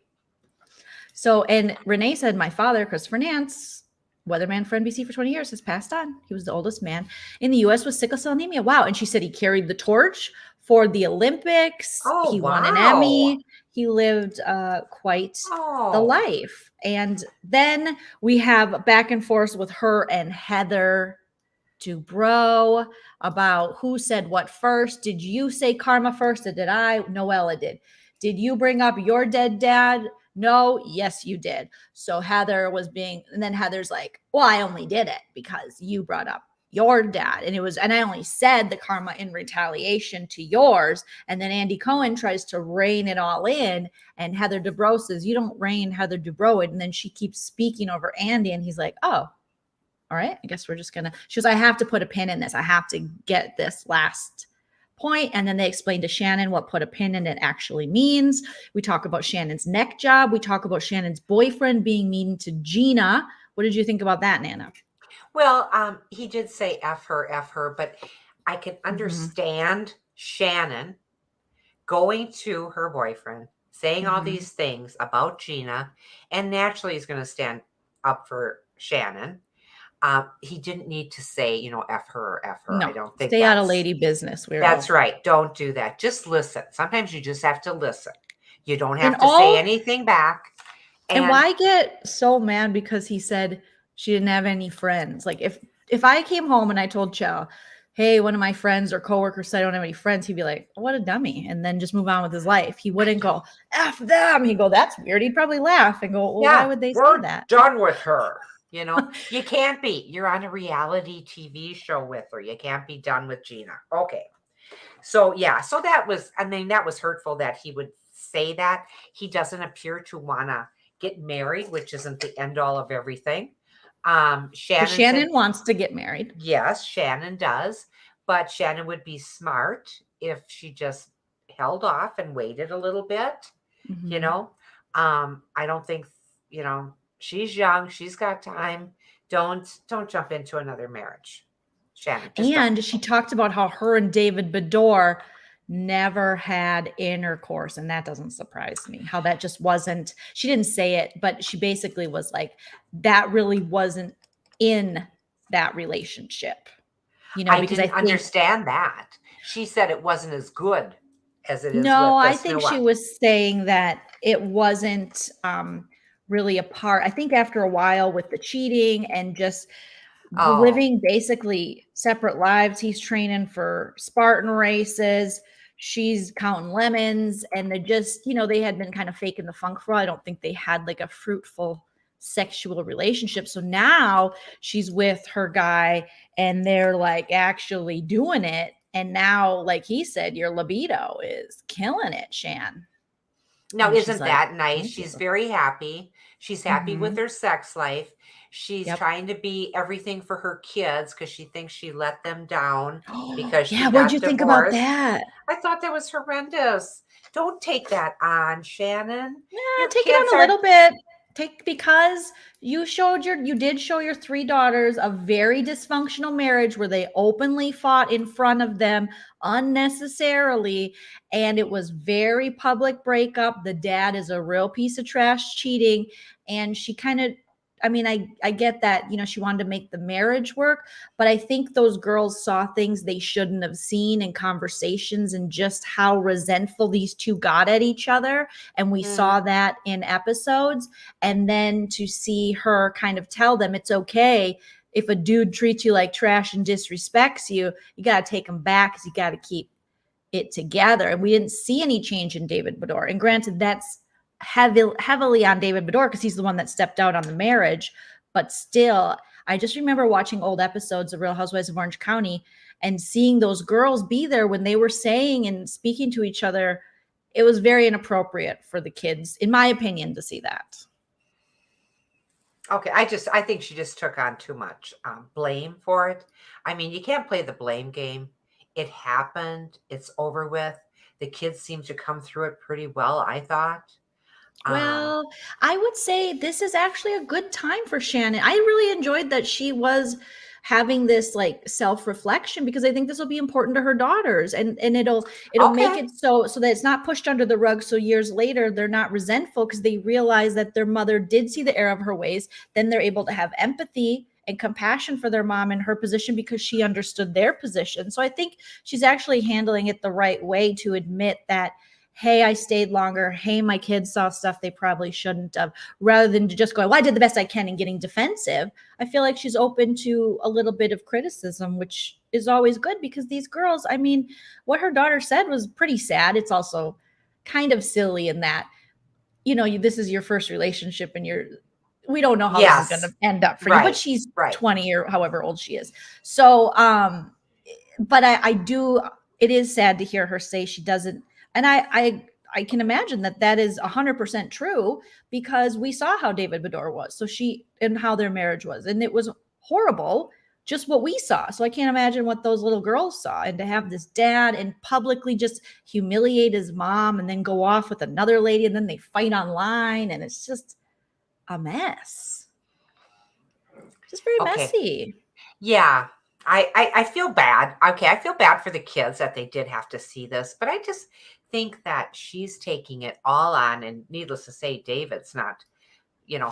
So, and Renee said, my father, Christopher Nance, weatherman for NBC for 20 years, has passed on. He was the oldest man in the U.S. with sickle cell anemia. Wow. And she said he carried the torch for the Olympics. Oh, he won an Emmy. He lived quite the life. And then we have back and forth with her and Heather Dubrow about who said what first. Did you say karma first or did I? Noella did. Did you bring up your dead dad? No, yes, you did. So Heather was and then Heather's like, well, I only did it because you brought up your dad. And I only said the karma in retaliation to yours. And then Andy Cohen tries to rein it all in. And Heather Dubrow says, you don't rein Heather Dubrow. And then she keeps speaking over Andy. And he's like, oh, all right, I guess we're just going to, she goes, I have to put a pin in this. I have to get this last point. And then they explain to Shannon what put a pin in it actually means. We talk about Shannon's neck job. We talk about Shannon's boyfriend being mean to Gina. What did you think about that, Nana? Well, he did say F her, but I can understand Shannon going to her boyfriend, saying all these things about Gina, and naturally he's going to stand up for Shannon. He didn't need to say, F her. No, I don't think stay out of lady business. That's right. Don't do that. Just listen. Sometimes you just have to listen. You don't have to say anything back. And why get so mad because he said she didn't have any friends? Like if I came home and I told Chow, hey, one of my friends or coworkers said I don't have any friends, he'd be like, what a dummy. And then just move on with his life. He wouldn't go, F them. He'd go, that's weird. He'd probably laugh and go, well, why would they say that? Done with her. You can't be. You're on a reality TV show with her. You can't be done with Gina. Okay. So, yeah. So that was hurtful that he would say that. He doesn't appear to want to get married, which isn't the end all of everything. Shannon wants to get married. Yes, Shannon does. But Shannon would be smart if she just held off and waited a little bit. I don't think, she's young. She's got time. Don't jump into another marriage, Shannon. And she talked about how her and David Bador never had intercourse. And that doesn't surprise me. How that just wasn't, she didn't say it, but she basically was like, that really wasn't in that relationship. Because I understand that. She said it wasn't as good as it is. No, I think she was saying that it wasn't really a part. I think after a while with the cheating and just living basically separate lives, he's training for Spartan races. She's counting lemons, and they just, they had been kind of faking the funk for a while. I don't think they had like a fruitful sexual relationship. So now she's with her guy and they're like actually doing it. And now, like he said, your libido is killing it, Shan. Now, isn't that nice? She's very happy. She's happy with her sex life. She's trying to be everything for her kids because she thinks she let them down because she got what'd you think about that? I thought that was horrendous. Don't take that on, Shannon. Yeah, take it on a little bit. Because you did show your three daughters a very dysfunctional marriage where they openly fought in front of them unnecessarily. And it was very public breakup. The dad is a real piece of trash cheating. And she kind of, I get that, she wanted to make the marriage work, but I think those girls saw things they shouldn't have seen in conversations and just how resentful these two got at each other. And we saw that in episodes. And then to see her kind of tell them it's okay if a dude treats you like trash and disrespects you, you got to take him back because you got to keep it together. And we didn't see any change in David Beador. And granted, that's heavily on David Beador because he's the one that stepped out on the marriage. But still, I just remember watching old episodes of Real Housewives of Orange County and seeing those girls be there when they were saying and speaking to each other. It was very inappropriate for the kids, in my opinion, to see that. Okay, I think she just took on too much blame for it. I mean, you can't play the blame game. It happened. It's over with. The kids seem to come through it pretty well, I thought. Well, I would say this is actually a good time for Shannon. I really enjoyed that she was having this like self-reflection because I think this will be important to her daughters and it'll make it so that it's not pushed under the rug. So years later, they're not resentful because they realize that their mother did see the error of her ways. Then they're able to have empathy and compassion for their mom in her position because she understood their position. So I think she's actually handling it the right way to admit that, hey, I stayed longer. Hey, my kids saw stuff they probably shouldn't have, rather than just going, well, I did the best I can and getting defensive. I feel like she's open to a little bit of criticism, which is always good because these girls, I mean, what her daughter said was pretty sad. It's also kind of silly in that, this is your first relationship and we don't know how this is going to end up for you, but she's 20 or however old she is. So, but it is sad to hear her say she doesn't. And I can imagine that is 100% true because we saw how David Beador was. So and how their marriage was. And it was horrible, just what we saw. So I can't imagine what those little girls saw. And to have this dad and publicly just humiliate his mom and then go off with another lady and then they fight online. And it's just a mess. Just very messy. Yeah. I feel bad. Okay. I feel bad for the kids that they did have to see this, but I just think that she's taking it all on, and needless to say, David's not,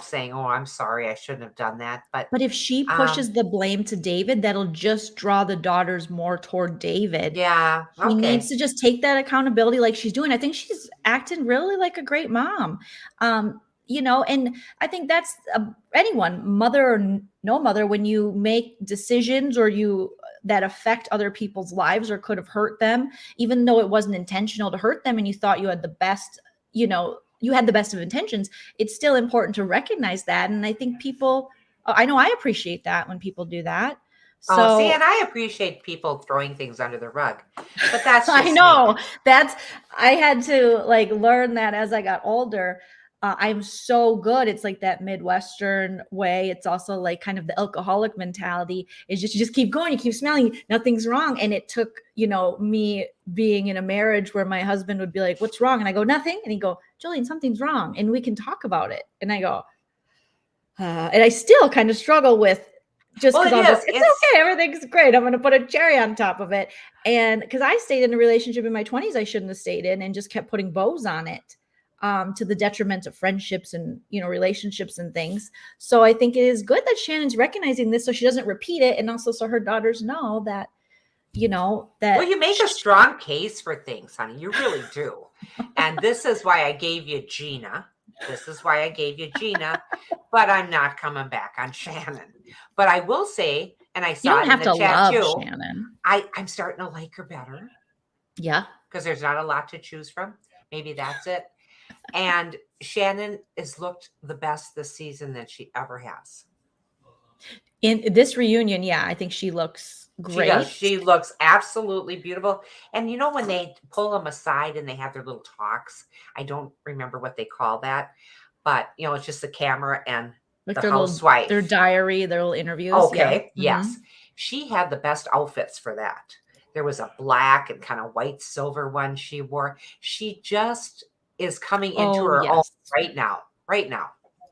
saying, oh, I'm sorry, I shouldn't have done that. But if she pushes the blame to David, that'll just draw the daughters more toward David. Yeah. She needs to just take that accountability like she's doing. I think she's acting really like a great mom. And I think that's anyone, mother or no mother, when you make decisions or that affect other people's lives or could have hurt them, even though it wasn't intentional to hurt them and you thought you had the best, you had the best of intentions, it's still important to recognize that. And I think I know I appreciate that when people do that. So, and I appreciate people throwing things under the rug, but that's just I know I had to learn that as I got older. I'm so good. It's like that Midwestern way. It's also like kind of the alcoholic mentality is you just keep going, you keep smiling, nothing's wrong. And it took, me being in a marriage where my husband would be like, what's wrong? And I go, nothing. And he'd go, Jolene, something's wrong. And we can talk about it. And I go, and I still kind of struggle with just because it's okay. Everything's great. I'm going to put a cherry on top of it. And because I stayed in a relationship in my 20s, I shouldn't have stayed in and just kept putting bows on it. To the detriment of friendships and, relationships and things. So I think it is good that Shannon's recognizing this so she doesn't repeat it. And also so her daughters know that, that. Well, you make a strong case for things, honey. You really do. And this is why I gave you Gina. But I'm not coming back on Shannon. But I will say, and I saw it in the chat too, Shannon. I'm starting to like her better. Yeah. Because there's not a lot to choose from. Maybe that's it. And Shannon has looked the best this season that she ever has. In this reunion, yeah, I think she looks great. She does. She looks absolutely beautiful. And when they pull them aside and they have their little talks, I don't remember what they call that, but it's just the camera and the housewife. Their diary, their little interviews. Okay, yeah. Yes. She had the best outfits for that. There was a black and kind of white silver one she wore. She just is coming into her own right now.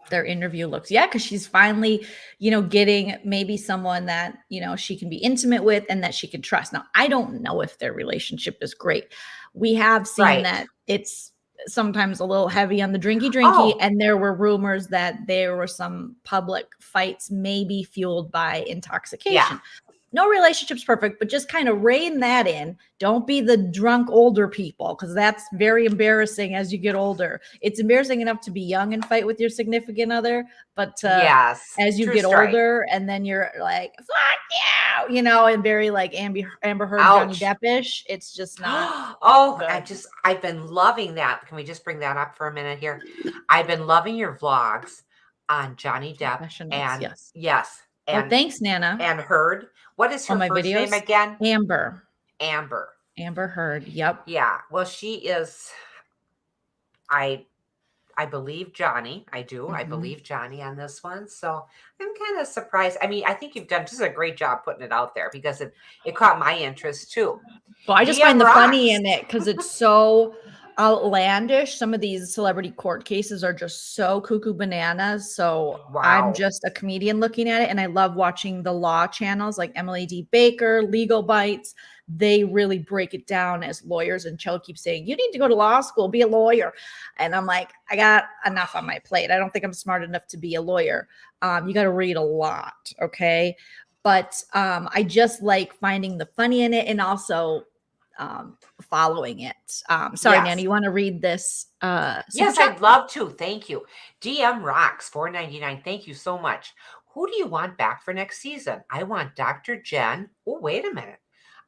Their interview looks, because she's finally, getting maybe someone that, she can be intimate with and that she can trust. Now, I don't know if their relationship is great. We have seen that it's sometimes a little heavy on the drinky, and there were rumors that there were some public fights maybe fueled by intoxication. no relationship's perfect, but just kind of rein that in. Don't be the drunk older people, because that's very embarrassing as you get older. It's embarrassing enough to be young and fight with your significant other, but yes, as you true get story. older and then you're like, fuck you, and very like Amber Heard, Ouch. Johnny Depp-ish, it's just not. Oh, good. I've been loving that. Can we just bring that up for a minute here? I've been loving your vlogs on Johnny Depp and Yes. And thanks, Nana. And Heard. What is her my first videos? name again? Amber Heard. Yep. Yeah. Well, she is. I believe Johnny. I do. I believe Johnny on this one. So I'm kind of surprised. I mean, I think you've done just a great job putting it out there, because it caught my interest too. Well, I just DM find the rocks. funny in it because it's so outlandish. Some of these celebrity court cases are just so cuckoo bananas. So I'm just a comedian looking at it, and I love watching the law channels like Emily D. Baker, Legal Bites. They really break it down as lawyers, and Chell keeps saying, you need to go to law school, be a lawyer. And I'm like, I got enough on my plate. I don't think I'm smart enough to be a lawyer. You got to read a lot. Okay. But I just like finding the funny in it, and also following it. Sorry, Yes. Nana, you want to read this? Yes, chat? I'd love to. Thank you. DM Rocks $4.99. Thank you so much. Who do you want back for next season? I want Dr. Jen. Oh, wait a minute.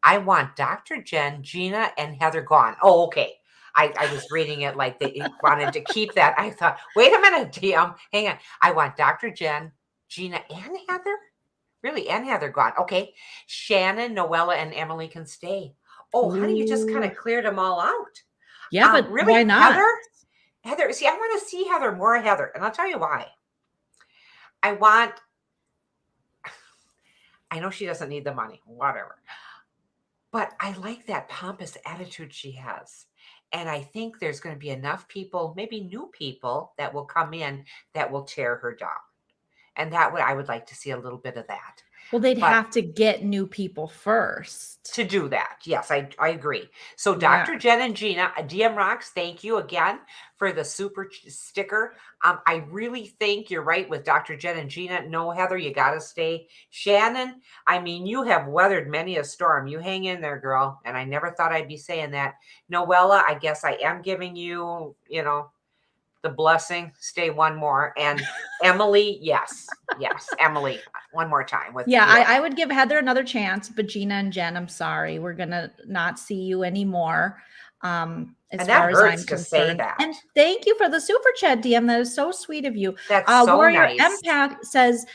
I want Dr. Jen, Gina, and Heather gone. Oh, okay. I was reading it like they wanted to keep that. I thought, wait a minute, DM. Hang on. I want Dr. Jen, Gina, and Heather? Really? And Heather gone. Okay. Shannon, Noella, and Emily can stay. Oh, honey, you just kind of cleared them all out. Yeah, but really, why not? Heather, see, I want to see Heather, more Heather, and I'll tell you why. I know she doesn't need the money, whatever, but I like that pompous attitude she has. And I think there's going to be enough people, maybe new people, that will come in that will tear her down. And I would like to see a little bit of that. Well, they'd have to get new people first to do that. Yes, I agree. So Dr. Jen and Gina, DM Rocks, thank you again for the super sticker. I really think you're right with Dr. Jen and Gina. No, Heather, you got to stay. Shannon, I mean, you have weathered many a storm. You hang in there, girl. And I never thought I'd be saying that. Noella, I guess I am giving you, the blessing. Stay one more. And Emily, yes, Emily, one more time. I would give Heather another chance, but Gina and Jen, I'm sorry, we're gonna not see you anymore. As far as I'm concerned. And thank you for the super chat, DM. That is so sweet of you. That's so Warrior nice. Empath says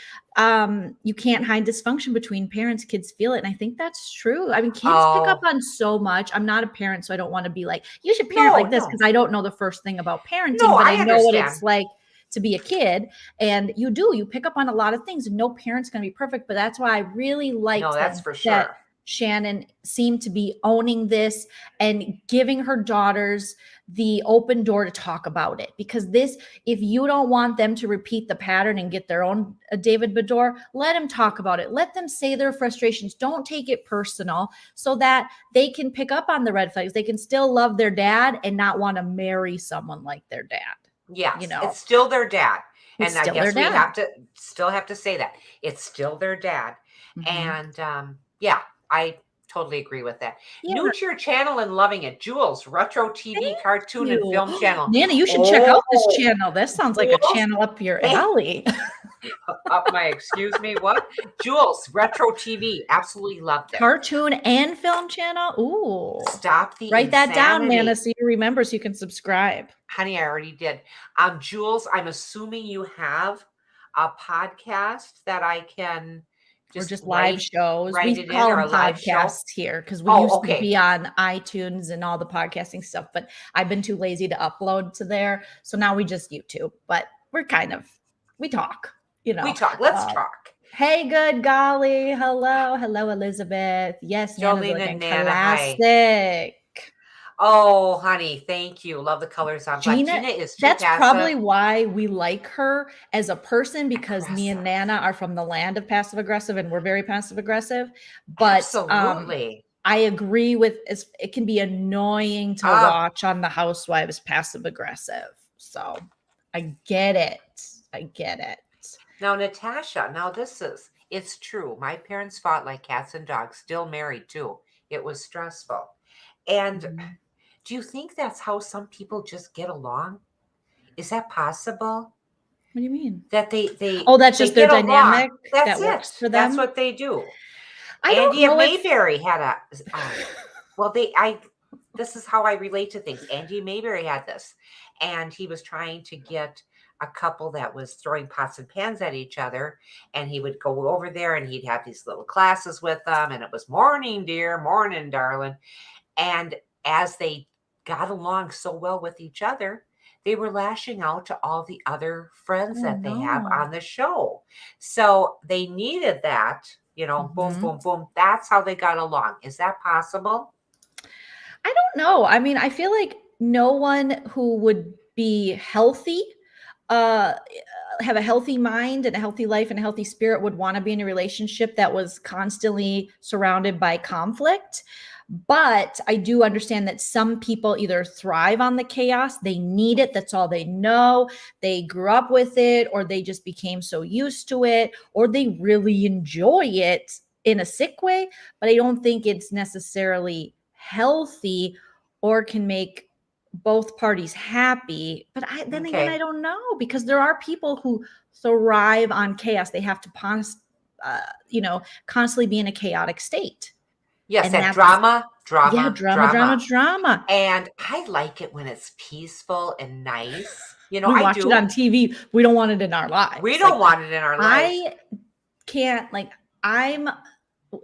you can't hide dysfunction between parents. Kids feel it. And I think that's true. I mean, kids pick up on so much. I'm not a parent, so I don't want to be like, you should parent like this, because I don't know the first thing about parenting, but I know what it's like to be a kid. And you pick up on a lot of things, and no parent's going to be perfect. But that's why I really liked that Shannon seemed to be owning this and giving her daughters the open door to talk about it. Because if you don't want them to repeat the pattern and get their own David Bador, let them talk about it. Let them say their frustrations. Don't take it personal, so that they can pick up on the red flags. They can still love their dad and not want to marry someone like their dad. Yes, it's still their dad. And I guess we have to say that. It's still their dad. Mm-hmm. And I totally agree with that. New to your channel and loving it. Jules, retro TV, cartoon, and film channel. Nana, you should check out this channel. This sounds like a channel up your alley. Up my, excuse me, what? Jules, retro TV. Absolutely love that. Cartoon and film channel? Ooh. Stop the Write that down, Nana, so you remember, so you can subscribe. Honey, I already did. Jules, I'm assuming you have a podcast that I can... just live shows. We call them podcasts here, because we used to be on iTunes and all the podcasting stuff, but I've been too lazy to upload to there. So now we just YouTube, but we talk, We talk. Let's talk. Hey, good golly. Hello, Elizabeth. Yes, Jolene and Nana. Classic. Oh, honey, thank you. Love the colors on Gina is that's probably why we like her as a person, because me and Nana are from the land of passive aggressive, and we're very passive aggressive. But absolutely. I agree with it can be annoying to watch on the Housewives passive aggressive. So I get it. Now, Natasha, this is It's true. My parents fought like cats and dogs, still married too. It was stressful. And Mhm. do you think that's how some people just get along? Is that possible? What do you mean? That they Oh, that's they just their get along. dynamic That's that works it. for That's them. what they do. I don't Andy of know if Mayberry had well, this is how I relate to things. Andy Mayberry had this, and he was trying to get a couple that was throwing pots and pans at each other, and he would go over there and he'd have these little classes with them, and it was morning, dear, morning, darling. And as they got along so well with each other, they were lashing out to all the other friends oh that they have no. on the show. So they needed that, boom, Mhm. boom, boom. That's how they got along. Is that possible? I don't know. I mean, I feel like no one who would be healthy, uh, have a healthy mind and a healthy life and a healthy spirit would want to be in a relationship that was constantly surrounded by conflict. But I do understand that some people either thrive on the chaos, they need it, that's all they know, they grew up with it, or they just became so used to it, or they really enjoy it in a sick way. But I don't think it's necessarily healthy or can make both parties happy. But then again, I Okay. don't know, because there are people who thrive on chaos. They have to constantly be in a chaotic state. Yes, And that that's drama, yeah, drama, drama, drama, drama. drama. And I like it when it's peaceful and nice. We I watch it on do. TV. We don't want it in our We lives. don't want it in our lives. I can't, I'm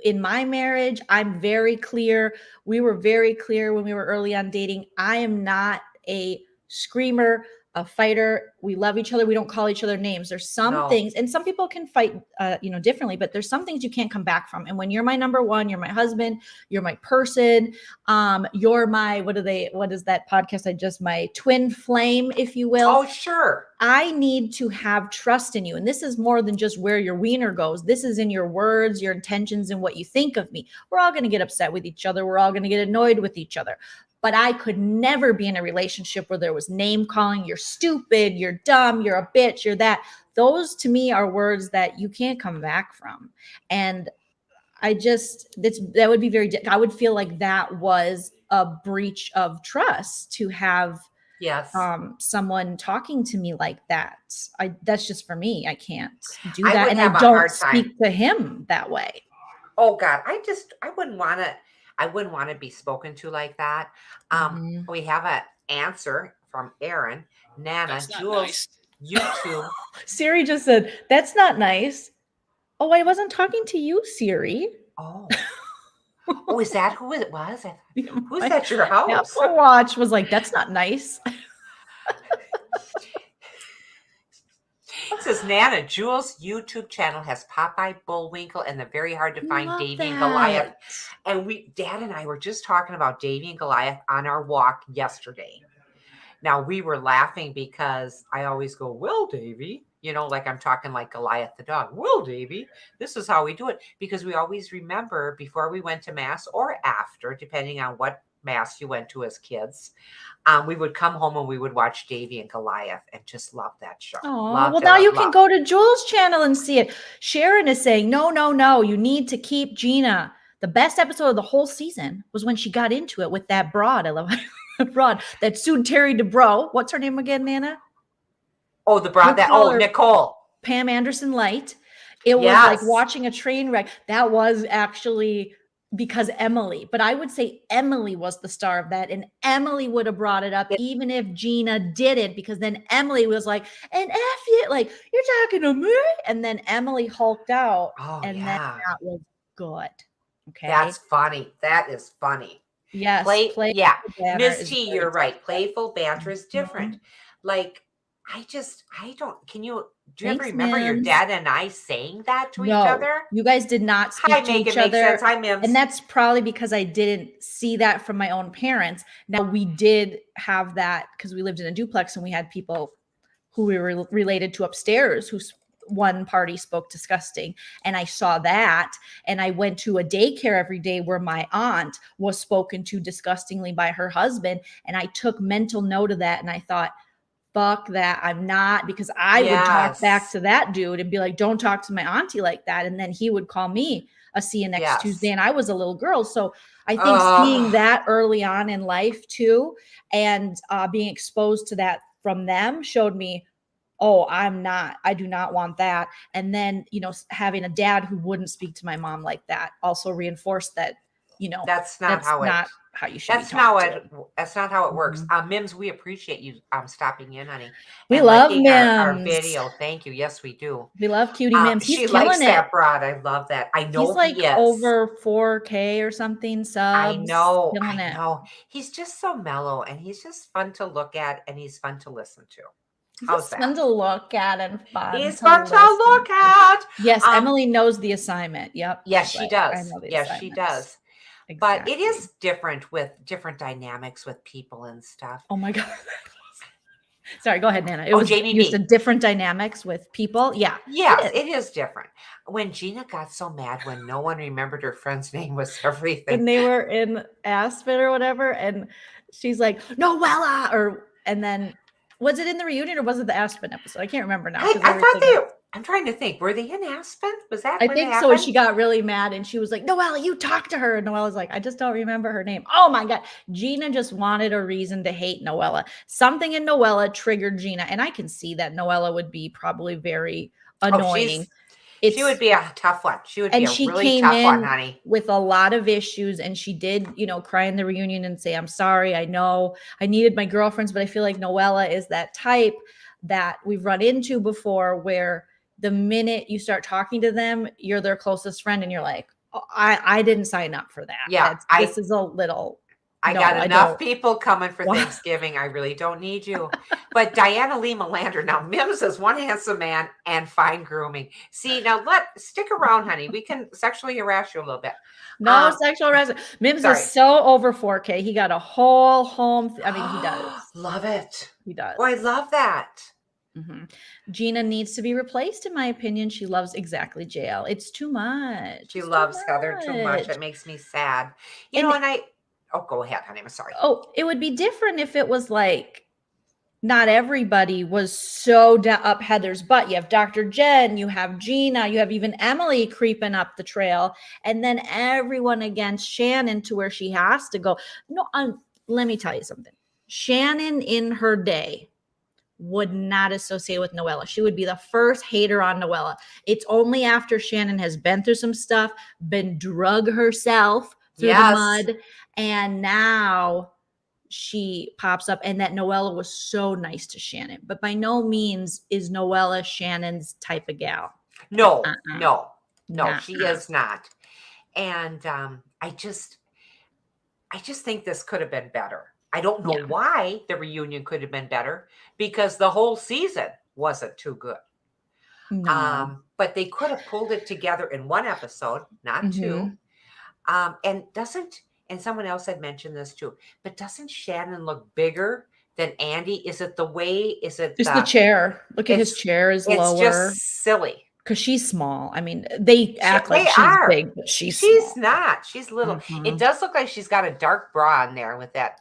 in my marriage, I'm very clear. We were very clear when we were early on dating. I am not a screamer, a fighter. We love each other. We don't call each other names. There's some No, things, and some people can fight, differently, but there's some things you can't come back from. And when you're my number one, you're my husband, you're my person. You're my, what is that podcast? My twin flame, if you will. oh, sure. I need to have trust in you. And this is more than just where your wiener goes. This is in your words, your intentions, and what you think of me. We're all going to get upset with each other. We're all going to get annoyed with each other. But I could never be in a relationship where there was name calling. You're stupid. You're dumb. You're a bitch. You're that. Those to me are words that you can't come back from. And that would be I would feel like that was a breach of trust to have Yes. someone talking to me like that. That's just for me. I can't do I that. would And I have a don't hard time. speak to him that way. Oh God, I wouldn't want to be spoken to like that. Mhm. We have an answer from Aaron. Nana, That's not Jules, nice. YouTube. Siri just said, that's not nice. Oh, I wasn't talking to you, Siri. Oh. Oh, is that who it was? Who's My at your house? Apple Watch was like, that's not nice. It says Nana, Jules' YouTube channel has Popeye, Bullwinkle, and the very hard to find Love Davy and that. Goliath. And Dad and I were just talking about Davy and Goliath on our walk yesterday. Now we were laughing because I always go, well, Davy, like I'm talking like Goliath the dog. Well, Davy, this is how we do it. Because we always remember before we went to mass or after, depending on what mass you went to as kids, we would come home and we would watch Davy and Goliath and just love that show. Oh, Loved well, it, now you love, can love. go to Jules' channel and see it. Sharon is saying, no, no, no, you need to keep Gina. The best episode of the whole season was when she got into it with that broad. I love broad that sued Terry DeBro. What's her name again, Nana? Oh, the broad Nicole. Pam Anderson Light. It was like Yes. watching a train wreck. That was actually because Emily, but I would say Emily was the star of that, and Emily would have brought it up even if Gina didn't, because then Emily was like, and F you, like, you're talking to me, and then Emily hulked out, and then that was good. Okay. That's funny. That is funny. Yes. Yeah. banner Ms. is T, very you're right. different. Playful banter is different. Mhm. Like, I don't, do you Thanks, ever remember your Mims. dad and I saying that to each No, other? you guys did not speak Hi, to make each it make other. sense. Hi, Mims. And that's probably because I didn't see that from my own parents. Now, we did have that because we lived in a duplex and we had people who we were related to upstairs who one party spoke disgusting. And I saw that. And I went to a daycare every day where my aunt was spoken to disgustingly by her husband. And I took mental note of that. And I thought, fuck that, I'm not, because I would talk back to that dude and be like, don't talk to my auntie like that. And then he would call me a see you next Tuesday. And I was a little girl. So I think seeing that early on in life too, and being exposed to that from them showed me, oh, I do not want that. And then, having a dad who wouldn't speak to my mom like that also reinforced that, that's not how you should that's not how it works. Mims, we appreciate you stopping in, honey. We love liking Mims. Our video. Thank you. Yes, we do. We love cutie Mims. He's she killing likes it. That broad. I love that. I know he's like he is. over 4K or something subs. I know. He's just so mellow, and he's just fun to look at, and he's fun to listen to. How's that? Fun to look at and fun. He's fun to look at. Yes, Emily knows the assignment. Yep. Yes, she does. Yes, she does. Exactly. But it is different with different dynamics with people and stuff. Oh my God. Sorry, go ahead, Nana. It was used to different dynamics with people. Yeah. Yes, it is different. When Gina got so mad when no one remembered her friend's name was everything. When they were in Aspen or whatever, and she's like, Noella, and then was it in the reunion or was it the Aspen episode? I can't remember now. I'm trying to think. Were they in Aspen? Was that? I think so. She got really mad and she was like, Noella, you talk to her. And Noella's like, I just don't remember her name. Oh my God. Gina just wanted a reason to hate Noella. Something in Noella triggered Gina. And I can see that Noella would be probably very annoying. She would be a tough one. She would be a really tough one, honey. With a lot of issues. And she did, cry in the reunion and say, I'm sorry. I know I needed my girlfriends, but I feel like Noella is that type that we've run into before where the minute you start talking to them, you're their closest friend. And you're like, oh, I didn't sign up for that. Yeah. This is a little. I got enough people coming for Thanksgiving. I really don't need you. But Diana Lee Melander, now Mims is one handsome man and fine grooming. See, now stick around, honey. We can sexually harass you a little bit. No sexual harassment. Mims is so over 4K. He got a whole home. He does. Love it. He does. Oh, I love that. Mm-hmm. Gina needs to be replaced, in my opinion. She loves exactly JL. It's too much. She loves Heather too much. It makes me sad. Oh, go ahead, honey. I'm sorry. Oh, it would be different if it was like not everybody was so up Heather's butt. You have Dr. Jen, you have Gina, you have even Emily creeping up the trail, and then everyone against Shannon to where she has to go. No, let me tell you something. Shannon in her day would not associate with Noella. She would be the first hater on Noella. It's only after Shannon has been through some stuff, been drug herself through the mud, and now she pops up, and that Noella was so nice to Shannon. But by no means is Noella Shannon's type of gal. No, she is not. And I just think this could have been better. I don't know why the reunion could have been better because the whole season wasn't too good. No. But they could have pulled it together in one episode, not two. And someone else had mentioned this too, but doesn't Shannon look bigger than Andy? Is it the way? It's the chair. Look at his chair is lower. It's just silly. Because she's small. I mean, they act like she's big, but she's small. Not. She's little. Mm-hmm. It does look like she's got a dark bra on there with that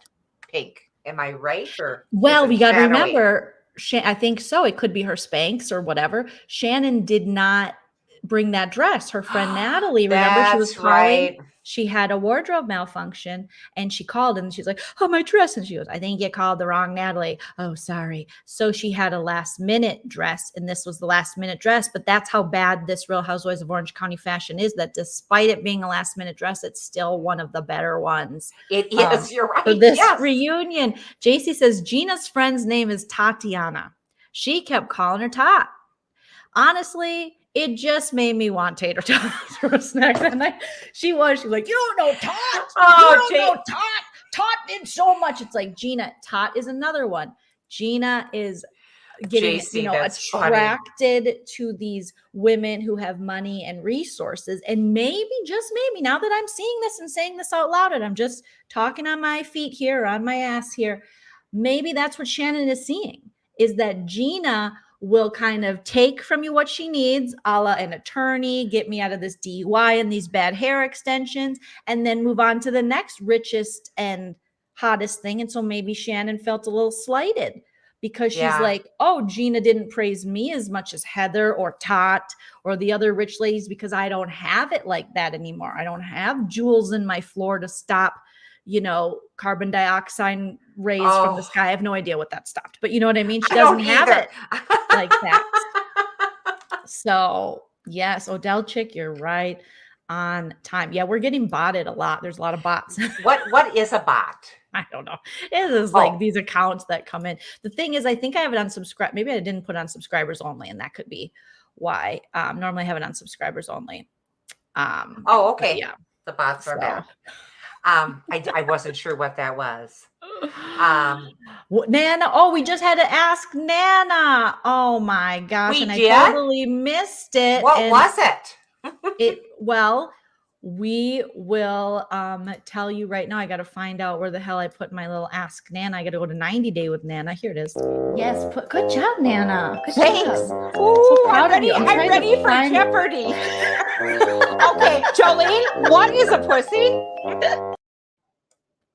pink. Am I right? Well, we got to remember, I think so. It could be her Spanx or whatever. Shannon did not bring that dress. Her friend Natalie, remember, she was calling. Right. She had a wardrobe malfunction and she called and she's like, oh, my dress. And she goes, I think you called the wrong Natalie. Oh, sorry. So she had a last minute dress and this was the last minute dress. But that's how bad this Real Housewives of Orange County fashion is, that despite it being a last minute dress, it's still one of the better ones. It is. You're right. For this reunion, JC says Gina's friend's name is Tatiana. She kept calling her Tot. Honestly, it just made me want tater tots for a snack that night. She was like, you don't know Tot. Oh, you don't know Tot. Tot did so much. It's like, Gina, Tot is another one. Gina is getting, attracted to these women who have money and resources. And maybe, just maybe, now that I'm seeing this and saying this out loud, and I'm just talking on my feet here, on my ass here, maybe that's what Shannon is seeing, is that Gina will kind of take from you what she needs, a la an attorney, get me out of this DUI and these bad hair extensions, and then move on to the next richest and hottest thing. And so maybe Shannon felt a little slighted because she's like, oh, Gina didn't praise me as much as Heather or Tot or the other rich ladies because I don't have it like that anymore. I don't have jewels in my floor to stop, carbon dioxide rays from the sky. I have no idea what that stopped, but you know what I mean? She doesn't have it like that. So yes, Odell chick, you're right on time. Yeah, we're getting botted a lot. There's a lot of bots. What is a bot? I don't know. It is like these accounts that come in. The thing is, I think I have it on subscribe. Maybe I didn't put on subscribers only, and that could be why. Normally I have it on subscribers only. Okay. Yeah. The bots are bad. I wasn't sure what that was. Nana. Oh, we just had to ask Nana. Oh my gosh. I totally missed it. What was it? We will tell you right now. I got to find out where the hell I put my little Ask Nana. I got to go to 90 Day with Nana. Here it is. Yes, good job, Nana. Good Thanks. Job. So proud of you. I'm ready for Jeopardy. Okay, Jolene, what is a pussy?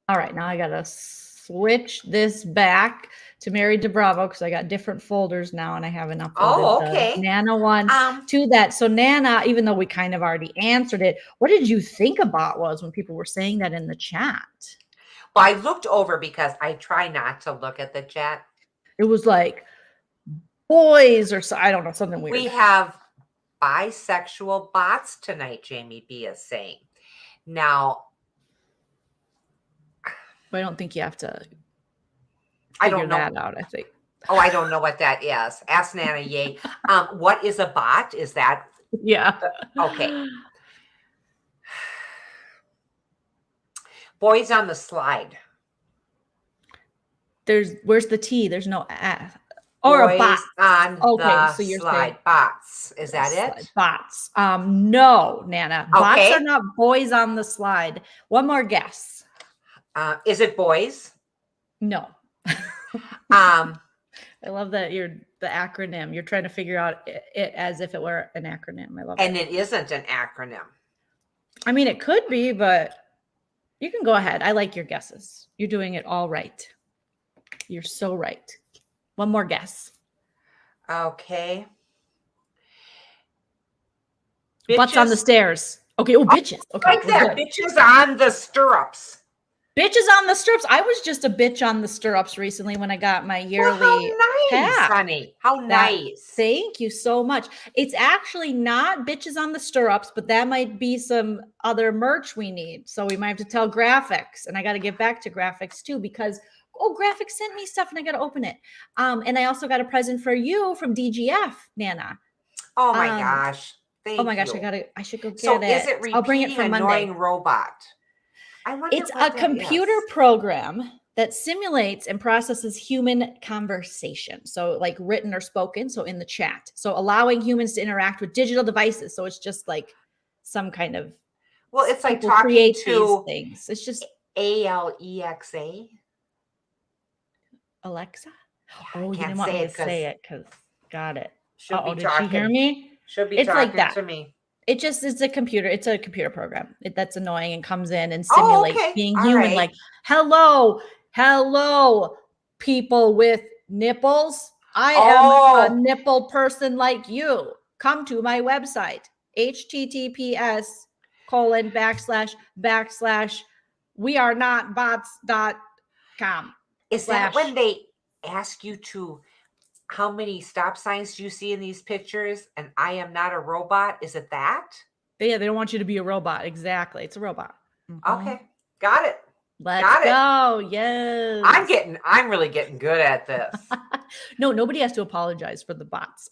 All right, now I got to switch this back to Married to Bravo because I got different folders now and I haven't uploaded the Nana one to that. So Nana, even though we kind of already answered it, what did you think a bot was when people were saying that in the chat? Well, I looked over because I try not to look at the chat. It was like boys or I don't know, something weird. We have bisexual bots tonight, Jamie B is saying. Now, I don't think you have to I don't know that out, I think. Oh, I don't know what that is. Ask Nana, yay. What is a bot? Is that? Yeah. Okay. Boys on the slide. Where's the T? There's no S. Or boys a bot. On the so you're slide. saying bots. Is that it? Bots. No, Nana. Bots are not boys on the slide. One more guess. Is it boys? No. I love that the acronym. You're trying to figure out it as if it were an acronym. I love it. And it isn't an acronym. I mean, it could be, but you can go ahead. I like your guesses. You're doing it all right. You're so right. One more guess. Okay. Butts on the stairs. Okay. Oh, bitches. Okay. Like that. Good. Bitches on the stirrups. Bitches on the stirrups. I was just a bitch on the stirrups recently when I got my yearly how nice, honey. How nice. Thank you so much. It's actually not bitches on the stirrups, but that might be some other merch we need. So we might have to tell Graphics, and I got to get back to Graphics too because Graphics sent me stuff and I got to open it. And I also got a present for you from DGF, Nana. Oh my gosh. Thank you. I should go get it. So is it repeating I'll bring it for annoying Monday. Robot? It's a computer program that simulates and processes human conversation. So like written or spoken. So in the chat. So allowing humans to interact with digital devices. So it's just like some kind of. Well, it's like talking to things. It's just Alexa. Alexa? Yeah, you didn't want me to say it because got it. Did she hear me? Should be talking like that. To me. It's a computer program that's annoying and comes in and simulates being human. Right. Like, hello, people with nipples. I am a nipple person like you. Come to my website, https:// Is that when they ask you to, how many stop signs do you see in these pictures? And I am not a robot. Is it that? Yeah, they don't want you to be a robot. Exactly. It's a robot. Mm-hmm. Okay. Got it. Let's go. Yes. I'm really getting good at this. No, nobody has to apologize for the bots.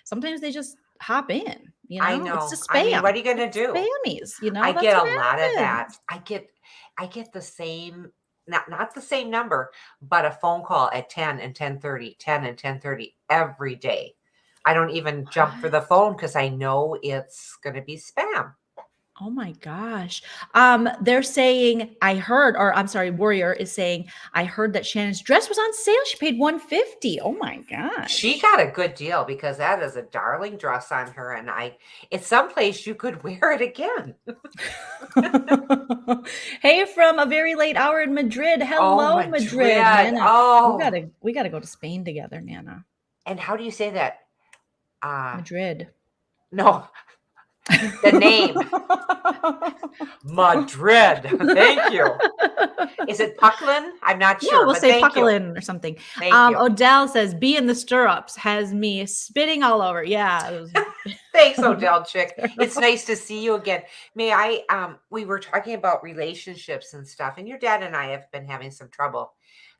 Sometimes they just hop in, I know. It's just spam. I mean, what are you going to do? Spammies, I get a lot of that. I get the same, not the same number, but a phone call at 10 and 10:30, 10 and 10:30 every day. I don't even jump for the phone because I know it's going to be spam. Oh my gosh. They're saying, Warrior is saying, I heard that Shannon's dress was on sale. She paid $150. Oh my gosh. She got a good deal because that is a darling dress on her. And it's someplace you could wear it again. Hey, from a very late hour in Madrid. Hello, Madrid. Nana. Oh, we gotta go to Spain together, Nana. And how do you say that? Madrid. No. The name. Madrid. Thank you. Is it Pucklin? I'm not sure. Yeah, we'll say Pucklin or something. Thank you. Odell says, "Be in the stirrups" has me spitting all over. Yeah. Thanks, Odell chick. It's nice to see you again. We were talking about relationships and stuff, and your dad and I have been having some trouble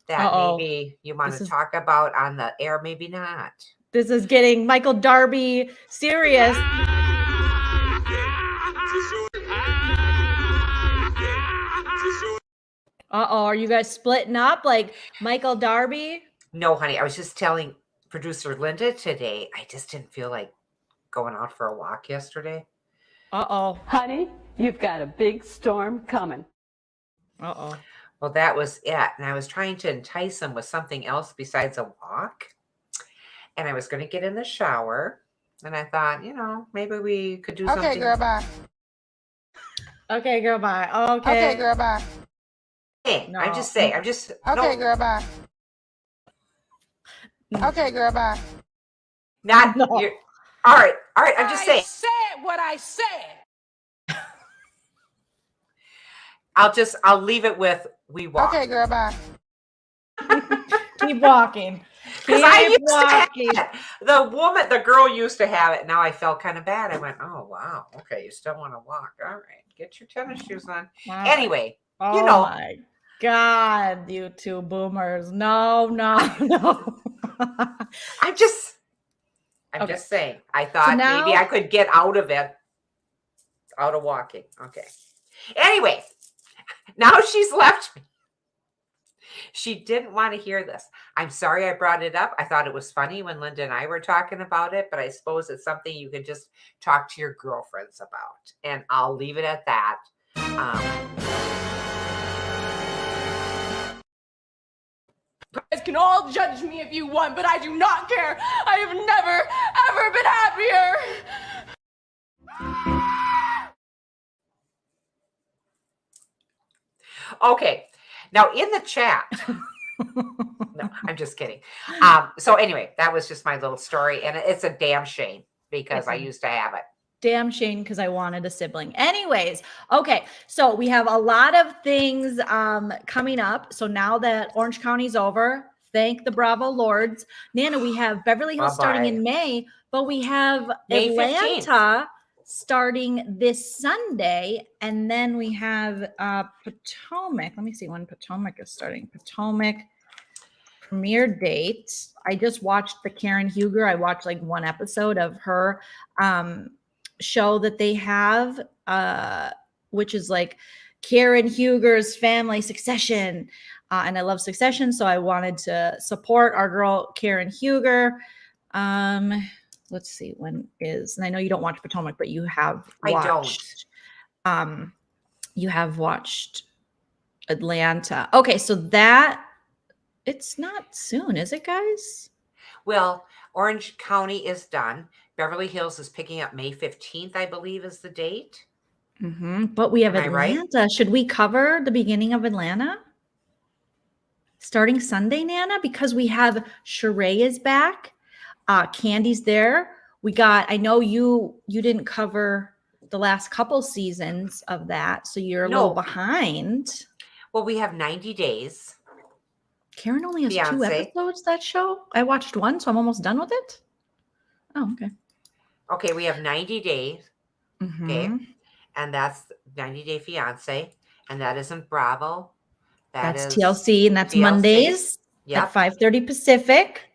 that maybe you want to talk about on the air, maybe not. This is getting Michael Darby serious. Are you guys splitting up like Michael Darby? No, honey. I was just telling producer Linda today, I just didn't feel like going out for a walk yesterday. Honey, you've got a big storm coming. Well, that was it. And I was trying to entice him with something else besides a walk. And I was going to get in the shower. And I thought, maybe we could do something. Okay, girl, bye. Okay, girl, bye. Okay, girl, bye. Hey, no. I'm just saying. Okay, girl, bye. Okay, girl, bye. All right. I'm just saying. I said what I said. I'll leave it with we walk. Okay, girl, bye. Keep walking. Because I used to have it. The girl used to have it. Now I felt kind of bad. I went, oh, wow. Okay, you still want to walk. All right. Get your tennis shoes on. Wow. Anyway, Oh my God, you two boomers. No. I'm just saying. I thought maybe I could get out of walking. Okay. Anyway, now she's left me. She didn't want to hear this. I'm sorry I brought it up. I thought it was funny when Linda and I were talking about it, but I suppose it's something you can just talk to your girlfriends about. And I'll leave it at that. You guys can all judge me if you want, but I do not care. I have never, ever been happier. Okay. Now in the chat, no, I'm just kidding. So anyway, that was just my little story. And it's a damn shame because I used to have it. Damn shame because I wanted a sibling. Anyways, okay. So we have a lot of things coming up. So now that Orange County's over, thank the Bravo Lords. Nana, we have Beverly Hills starting in May, but we have May Atlanta 15th. Starting this Sunday. And then we have Potomac. Let me see when Potomac is starting. Potomac premiere date. I just watched the Karen Huger. I watched like one episode of her show that they have, which is like Karen Huger's Family Succession. And I love Succession, so I wanted to support our girl Karen Huger. Let's see, when is, and I know you don't watch Potomac, but you have watched. I don't. You have watched Atlanta. Okay, so that, it's not soon, is it, guys? Well, Orange County is done. Beverly Hills is picking up May 15th, I believe is the date. But we have Atlanta. Right? Should we cover the beginning of Atlanta? Starting Sunday, Nana? Because we have Sheree is back. Candy's there. We got, I know you didn't cover the last couple seasons of that, so you're a little behind. Well, we have 90 days. Karen only has 2 episodes, that show. I watched one, so I'm almost done with it. Oh, okay. Okay, we have 90 days. Okay. And that's 90 Day Fiance. And that isn't Bravo. That's TLC, and that's TLC. Mondays at 5:30 Pacific.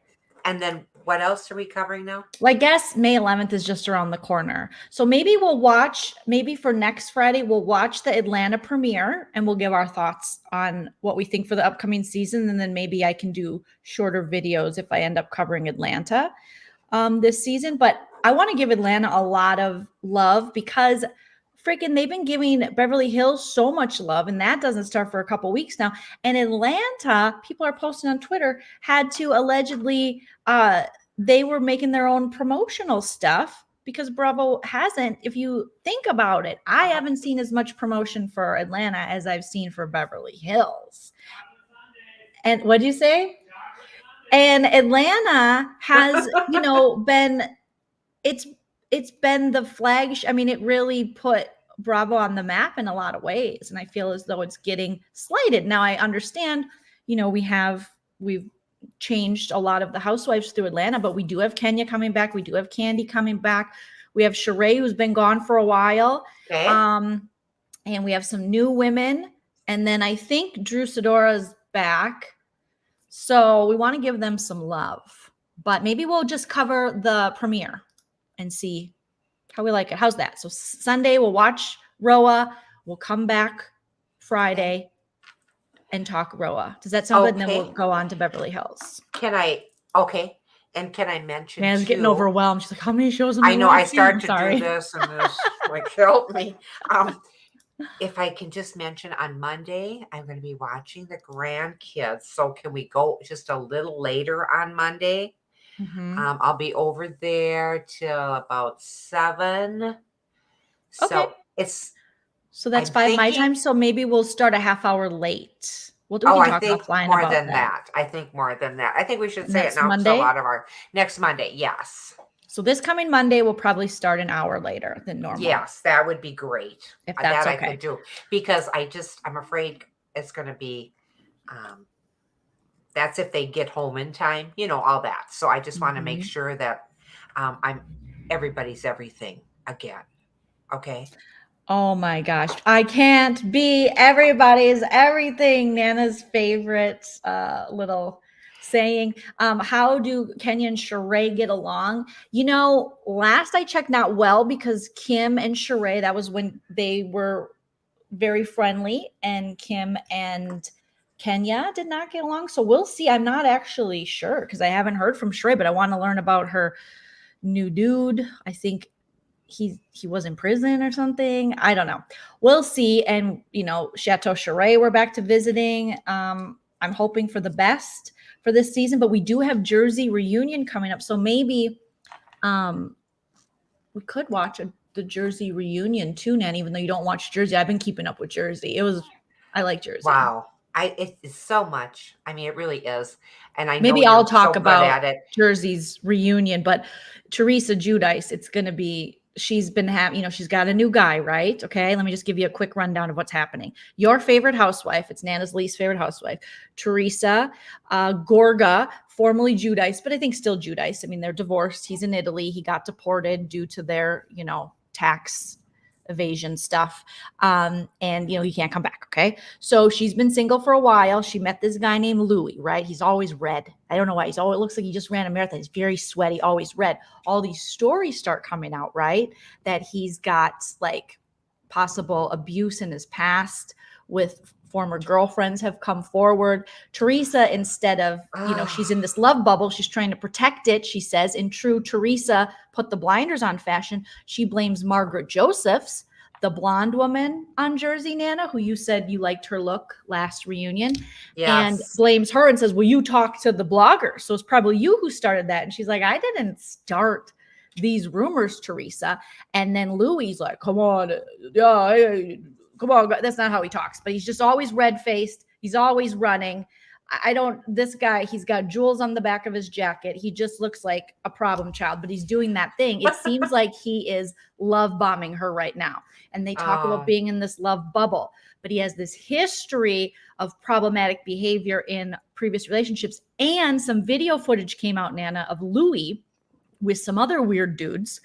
And then what else are we covering now? Well, I guess May 11th is just around the corner. So maybe we'll watch, for next Friday, we'll watch the Atlanta premiere and we'll give our thoughts on what we think for the upcoming season. And then maybe I can do shorter videos if I end up covering Atlanta this season. But I want to give Atlanta a lot of love because freaking, they've been giving Beverly Hills so much love, and that doesn't start for a couple weeks now. And Atlanta, people are posting on Twitter, had to allegedly, they were making their own promotional stuff because Bravo hasn't. If you think about it, I haven't seen as much promotion for Atlanta as I've seen for Beverly Hills. And what do you say? And Atlanta has, been, it's been the flagship. I mean, it really put Bravo on the map in a lot of ways. And I feel as though it's getting slighted. Now I understand, we've changed a lot of the housewives through Atlanta, but we do have Kenya coming back. We do have Candy coming back. We have Sheree, who's been gone for a while. Okay. And we have some new women. And then I think Drew Sidora's back. So we want to give them some love, but maybe we'll just cover the premiere and see how we like it. How's that? So Sunday we'll watch RHOA. We'll come back Friday and talk RHOA. Does that sound good? And then we'll go on to Beverly Hills. And can I mention? Man's getting overwhelmed. She's like, how many shows am I know. I started to do this and this like help me. If I can just mention, on Monday, I'm going to be watching the grandkids. So can we go just a little later on Monday? Mm-hmm. I'll be over there till about 7. Okay. So that's 5 my time. So maybe we'll start a half hour late. We can talk offline more about than that. I think more than that. I think we should say next it now. Monday? A lot of our next Monday. Yes. So this coming Monday will probably start an hour later than normal. Yes, that would be great. If that's that okay. I could do, because I'm afraid it's going to be, that's if they get home in time, all that. So I just want to make sure that everybody's everything again. Okay. Oh my gosh. I can't be everybody's everything. Nana's favorite little saying. How do Kenya and Sheree get along? Last I checked, not well, because Kim and Sheree, that was when they were very friendly, and Kim and Kenya did not get along. So we'll see. I'm not actually sure because I haven't heard from Sheree, but I want to learn about her new dude. I think he was in prison or something. I don't know. We'll see. And, Chateau Sheree, we're back to visiting. I'm hoping for the best for this season, but we do have Jersey reunion coming up. So maybe we could watch the Jersey reunion too, Nan, even though you don't watch Jersey. I've been keeping up with Jersey. I like Jersey. Wow. It's so much. I mean, it really is. And I know maybe I'll talk so about Jersey's reunion, but Teresa Giudice, it's going to be, she's been having, she's got a new guy, right? Okay. Let me just give you a quick rundown of what's happening. Your favorite housewife, it's Nana's least favorite housewife, Teresa Gorga, formerly Giudice, but I think still Giudice. I mean, they're divorced. He's in Italy. He got deported due to their, tax evasion stuff. And he can't come back. Okay. So she's been single for a while. She met this guy named Louie, right? He's always red. I don't know why. It looks like he just ran a marathon. He's very sweaty, always red. All these stories start coming out, right? That he's got like possible abuse in his past with former girlfriends have come forward. Teresa, instead of, she's in this love bubble, she's trying to protect it. She says, in true Teresa, put the blinders on fashion. She blames Margaret Josephs, the blonde woman on Jersey, Nana, who you said you liked her look last reunion, and blames her and says, well, you talk to the blogger. So it's probably you who started that. And she's like, I didn't start these rumors, Teresa. And then Louie's like, come on. Come on, that's not how he talks, but he's just always red-faced. He's always running. This guy, he's got jewels on the back of his jacket. He just looks like a problem child, but he's doing that thing. It seems like he is love bombing her right now. And they talk about being in this love bubble, but he has this history of problematic behavior in previous relationships. And some video footage came out, Nana, of Louie with some other weird dudes.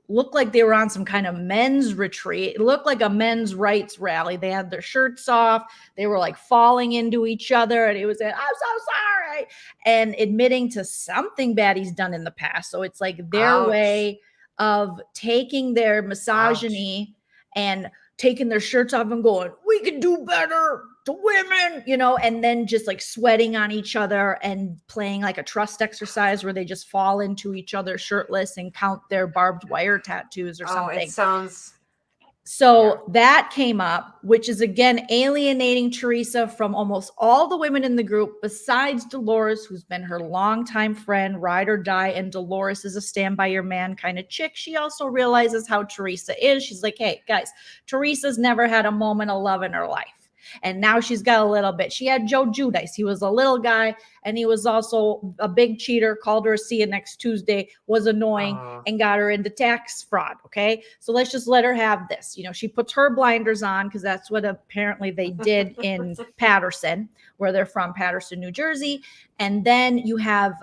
Looked like they were on some kind of men's retreat. It looked like a men's rights rally. They had their shirts off. They were like falling into each other. And he was saying, I'm so sorry. And admitting to something bad he's done in the past. So it's like their way of taking their misogyny and taking their shirts off and going, we can do better to women, and then just like sweating on each other and playing like a trust exercise where they just fall into each other shirtless and count their barbed wire tattoos or something. It sounds So that came up, which is again alienating Teresa from almost all the women in the group, besides Dolores, who's been her longtime friend, ride or die. And Dolores is a stand by your man kind of chick. She also realizes how Teresa is. She's like, hey, guys, Teresa's never had a moment of love in her life. And now she's got a little bit. She had Joe Giudice. He was a little guy, and he was also a big cheater, called her a see you next Tuesday, was annoying, and got her into tax fraud, okay? So let's just let her have this. You know, she puts her blinders on because that's what apparently they did in Paterson, where they're from, Paterson, New Jersey. And then you have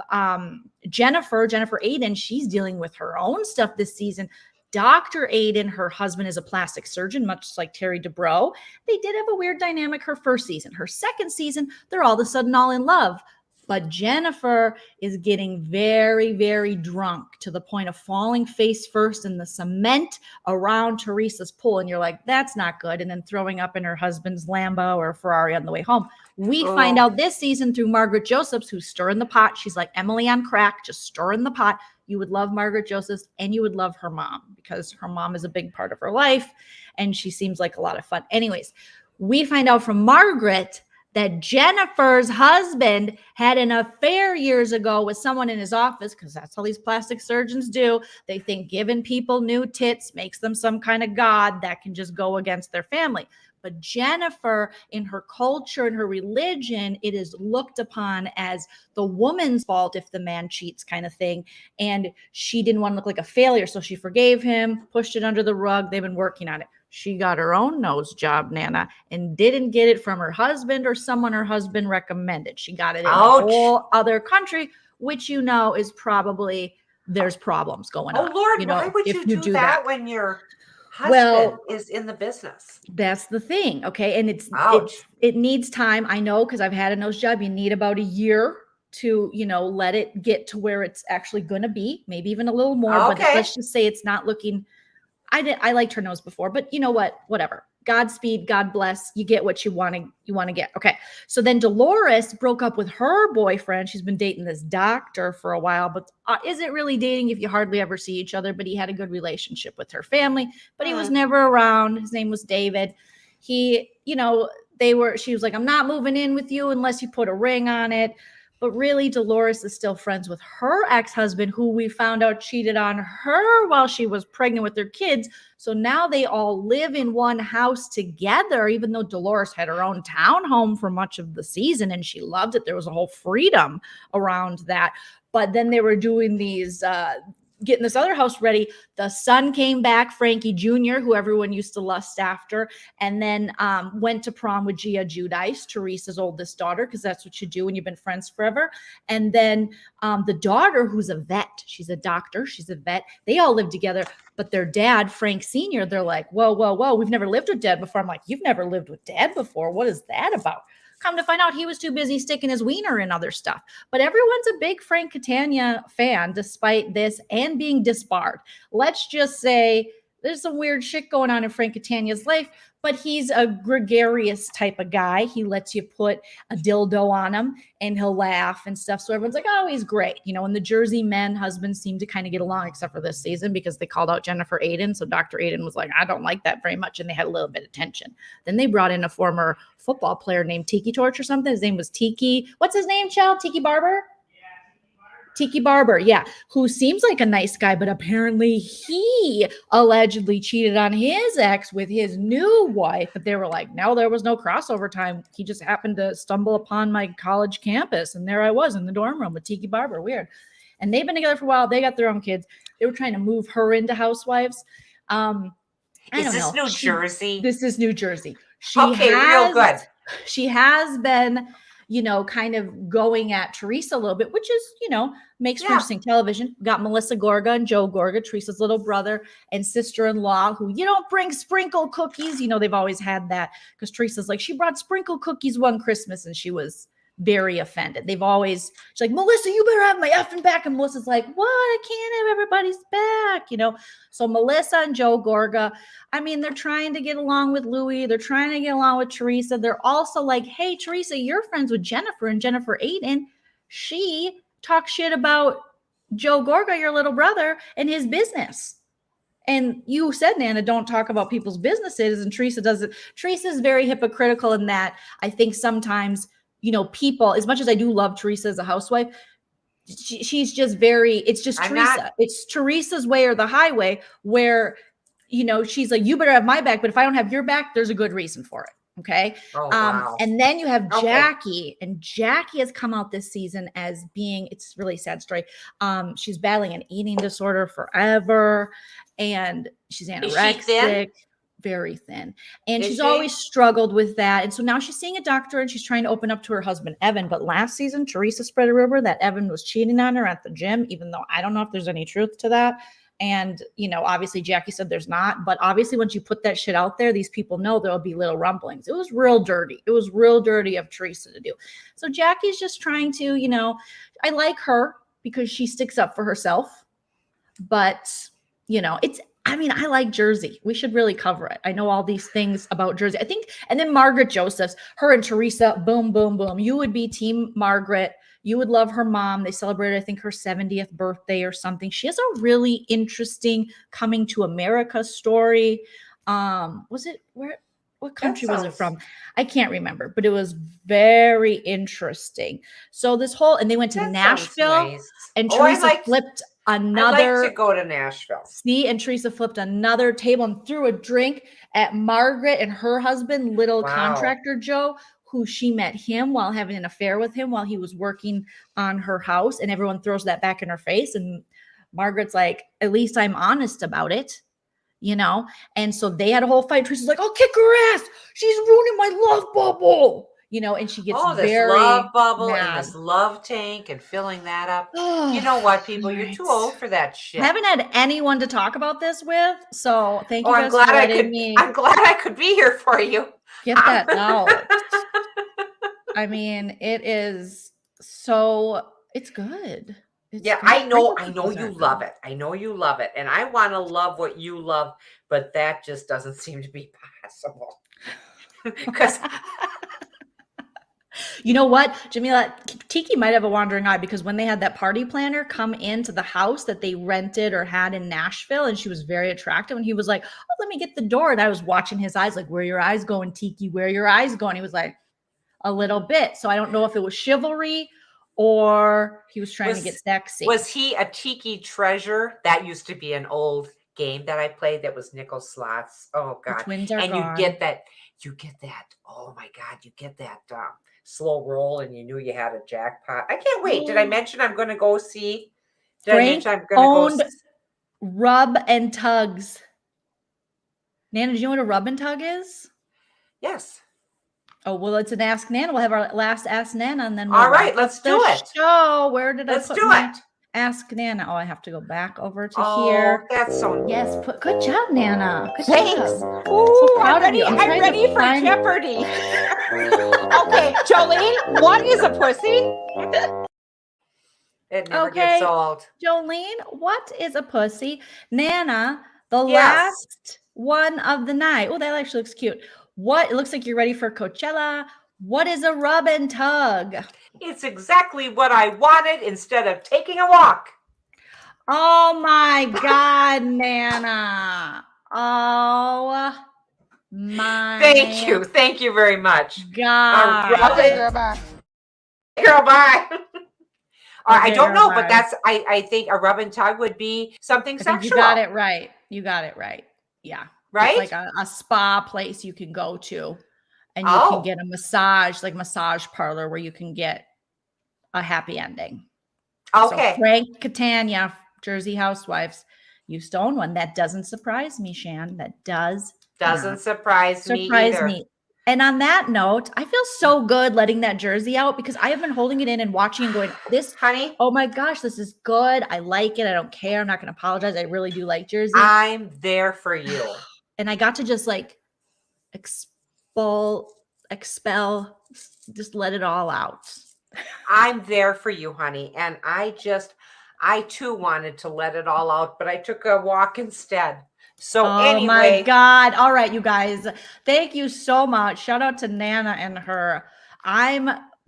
Jennifer Aiden. She's dealing with her own stuff this season. Dr. Aiden, her husband, is a plastic surgeon, much like Terry Dubrow. They did have a weird dynamic her first season. Her second season, they're all of a sudden all in love. But Jennifer is getting very, very drunk to the point of falling face first in the cement around Teresa's pool. And you're like, that's not good. And then throwing up in her husband's Lambo or Ferrari on the way home. We find out this season through Margaret Josephs, who's stirring the pot. She's like Emily on crack, just stirring the pot. You would love Margaret Josephs, and you would love her mom because her mom is a big part of her life, and she seems like a lot of fun. Anyways, we find out from Margaret that Jennifer's husband had an affair years ago with someone in his office, because that's how these plastic surgeons do. They think giving people new tits makes them some kind of god that can just go against their family. But Jennifer, in her culture and her religion, it is looked upon as the woman's fault if the man cheats, kind of thing. And she didn't want to look like a failure. So she forgave him, pushed it under the rug. They've been working on it. She got her own nose job, Nana, and didn't get it from her husband or someone her husband recommended. She got it in a whole other country, which you know is probably, there's problems going on. Oh, Lord, you know, why would you do that when you're husband is in the business? That's the thing. Okay. And it needs time. I know, because I've had a nose job. You need about a year to, you know, let it get to where it's actually going to be, maybe even a little more, but let's just say it's not looking, I liked her nose before, but you know what, whatever. Godspeed, God bless. You get what you want to get. Okay. So then Dolores broke up with her boyfriend. She's been dating this doctor for a while, but isn't really dating if you hardly ever see each other. But he had a good relationship with her family, but he was never around. His name was David. He, you know, she was like, I'm not moving in with you unless you put a ring on it. But really, Dolores is still friends with her ex-husband, who we found out cheated on her while she was pregnant with their kids. So now they all live in one house together, even though Dolores had her own townhome for much of the season and she loved it. There was a whole freedom around that. But then they were doing these getting this other house ready. The son came back, Frankie Jr., who everyone used to lust after, and then went to prom with Gia Giudice, Teresa's oldest daughter, because that's what you do when you've been friends forever. And then the daughter, who's a vet, she's a doctor, she's a vet. They all live together, but their dad, Frank Sr., they're like, whoa, we've never lived with Dad before. I'm like, you've never lived with Dad before? What is that about? Come to find out, he was too busy sticking his wiener in other stuff. But everyone's a big Frank Catania fan, despite this and being disbarred. Let's just say there's some weird shit going on in Frank Catania's life, but he's a gregarious type of guy. He lets you put a dildo on him and he'll laugh and stuff. So everyone's like, oh, he's great. You know, and the Jersey men husbands seem to kind of get along, except for this season because they called out Jennifer Aiden. So Dr. Aiden was like, I don't like that very much. And they had a little bit of tension. Then they brought in a former football player named Tiki Torch or something. His name was Tiki. What's his name, Chell? Tiki Barber? Tiki Barber, yeah, who seems like a nice guy, but apparently he allegedly cheated on his ex with his new wife. But they were like, no, there was no crossover time. He just happened to stumble upon my college campus, and there I was in the dorm room with Tiki Barber. Weird. And they've been together for a while. They got their own kids. They were trying to move her into Housewives. Is this New Jersey? This is New Jersey. Real good. She has been, you know, kind of going at Teresa a little bit, which is, you know, makes for interesting television. We got Melissa Gorga and Joe Gorga, Teresa's little brother and sister-in-law, who, you don't bring sprinkle cookies. You know, they've always had that because Teresa's like, she brought sprinkle cookies one Christmas and she was very offended. She's like, Melissa, you better have my effing back. And Melissa's like, what? I can't have everybody's back, you know? So Melissa and Joe Gorga, I mean, they're trying to get along with Louie. They're trying to get along with Teresa. They're also like, hey, Teresa, you're friends with Jennifer and Jennifer Aiden. She talks shit about Joe Gorga, your little brother, and his business. And you said, Nana, don't talk about people's businesses. And Teresa does it. Teresa is very hypocritical in that I think sometimes, people, as much as I do love Teresa as a housewife, she's just it's just Teresa. It's Teresa's way or the highway where, she's like, you better have my back. But if I don't have your back, there's a good reason for it. Okay. Oh, wow. And then you have Jackie, and Jackie has come out this season as being, it's a really sad story. She's battling an eating disorder forever, and she's anorexic, very thin. And she's always struggled with that. And so now she's seeing a doctor and she's trying to open up to her husband, Evan. But last season, Teresa spread a rumor that Evan was cheating on her at the gym, even though I don't know if there's any truth to that. And, obviously Jackie said there's not, but obviously once you put that shit out there, these people know there'll be little rumblings. It was real dirty. It was real dirty of Teresa to do. So Jackie's just trying to, I like her because she sticks up for herself, but I like Jersey. We should really cover it. I know all these things about Jersey. I think, and then Margaret Josephs, her and Teresa, boom, boom, boom. You would be team Margaret. You would love her mom. They celebrated, I think, her 70th birthday or something. She has a really interesting coming to America story. What country was it from? I can't remember, but it was very interesting. So and they went to Nashville, nice. And Teresa flipped another. I'd like to go to Nashville. See, and Teresa flipped another table and threw a drink at Margaret and her husband, little contractor Joe, who she met him while having an affair with him while he was working on her house. And everyone throws that back in her face. And Margaret's like, at least I'm honest about it, And so they had a whole fight. Teresa's like, I'll kick her ass. She's ruining my love bubble. And she gets this love bubble and this love tank and filling that up. You know what, people? You're too old for that shit. I haven't had anyone to talk about this with, so thank you guys for letting me. I'm glad I could be here for you. Get that out. It is so. It's good. I know you love it. I know you love it, and I want to love what you love, but that just doesn't seem to be possible. Because. You know what, Jamila, Tiki might have a wandering eye because when they had that party planner come into the house that they rented or had in Nashville, and she was very attractive, and he was like, oh, let me get the door. And I was watching his eyes like, where are your eyes going, Tiki? Where are your eyes going? He was like, a little bit. So I don't know if it was chivalry or he was trying to get sexy. Was he a Tiki treasure? That used to be an old game that I played that was nickel slots. Oh, God. The twins are gone. You get that. Oh, my God. You get that slow roll, and you knew you had a jackpot. I can't wait. Did I mention I'm going to go see? Frank owned Rub and Tugs. Nana, do you know what a rub and tug is? Yes. Oh, well, it's an Ask Nana. We'll have our last Ask Nana, and then all right, let's do it. Show. Where did let's I put do it? Ask Nana. Oh, I have to go back over to here. That's so yes. Good job, Nana. Good Thanks. Job. Ooh, So proud I'm ready for Jeopardy. Okay, Jolene, what is a pussy? It never gets old. Jolene, what is a pussy? Nana, the last one of the night. Oh, that actually looks cute. It looks like you're ready for Coachella. What is a rub and tug? It's exactly what I wanted instead of taking a walk. Oh my God, Nana. Oh my. Thank you very much. God. Okay, girl, bye. Girl, bye. I don't know, but I think a rub and tug would be something sexual. You got it right. Yeah. Right? It's like a spa place you can go to, and you can get a massage, like massage parlor, where you can get a happy ending. Okay. So Frank Catania, Jersey Housewives, used to own one. That doesn't surprise me, Shan. That doesn't surprise me either. And on that note, I feel so good letting that jersey out because I have been holding it in and watching and going, this, honey, oh my gosh, this is good. I like it. I don't care. I'm not going to apologize. I really do like Jersey. I'm there for you. And I got to just like expel, just let it all out. I'm there for you, honey. And I too wanted to let it all out, but I took a walk instead. So anyway. Oh my God. All right, you guys. Thank you so much. Shout out to Nana and her.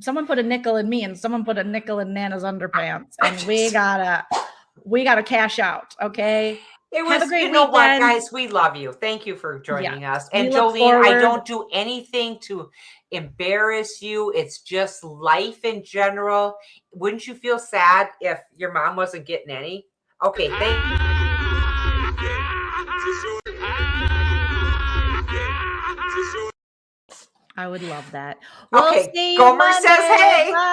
Someone put a nickel in me and someone put a nickel in Nana's underpants. And we gotta cash out. Okay. It was, Have a great you know what, weekend. guys, we love you. Thank you for joining us. And we look Jolene, I forward- don't do anything to embarrass you. It's just life in general. Wouldn't you feel sad if your mom wasn't getting any? Okay, thank you. I would love that. We'll Okay, see you Gomer Monday. says hey. Bye.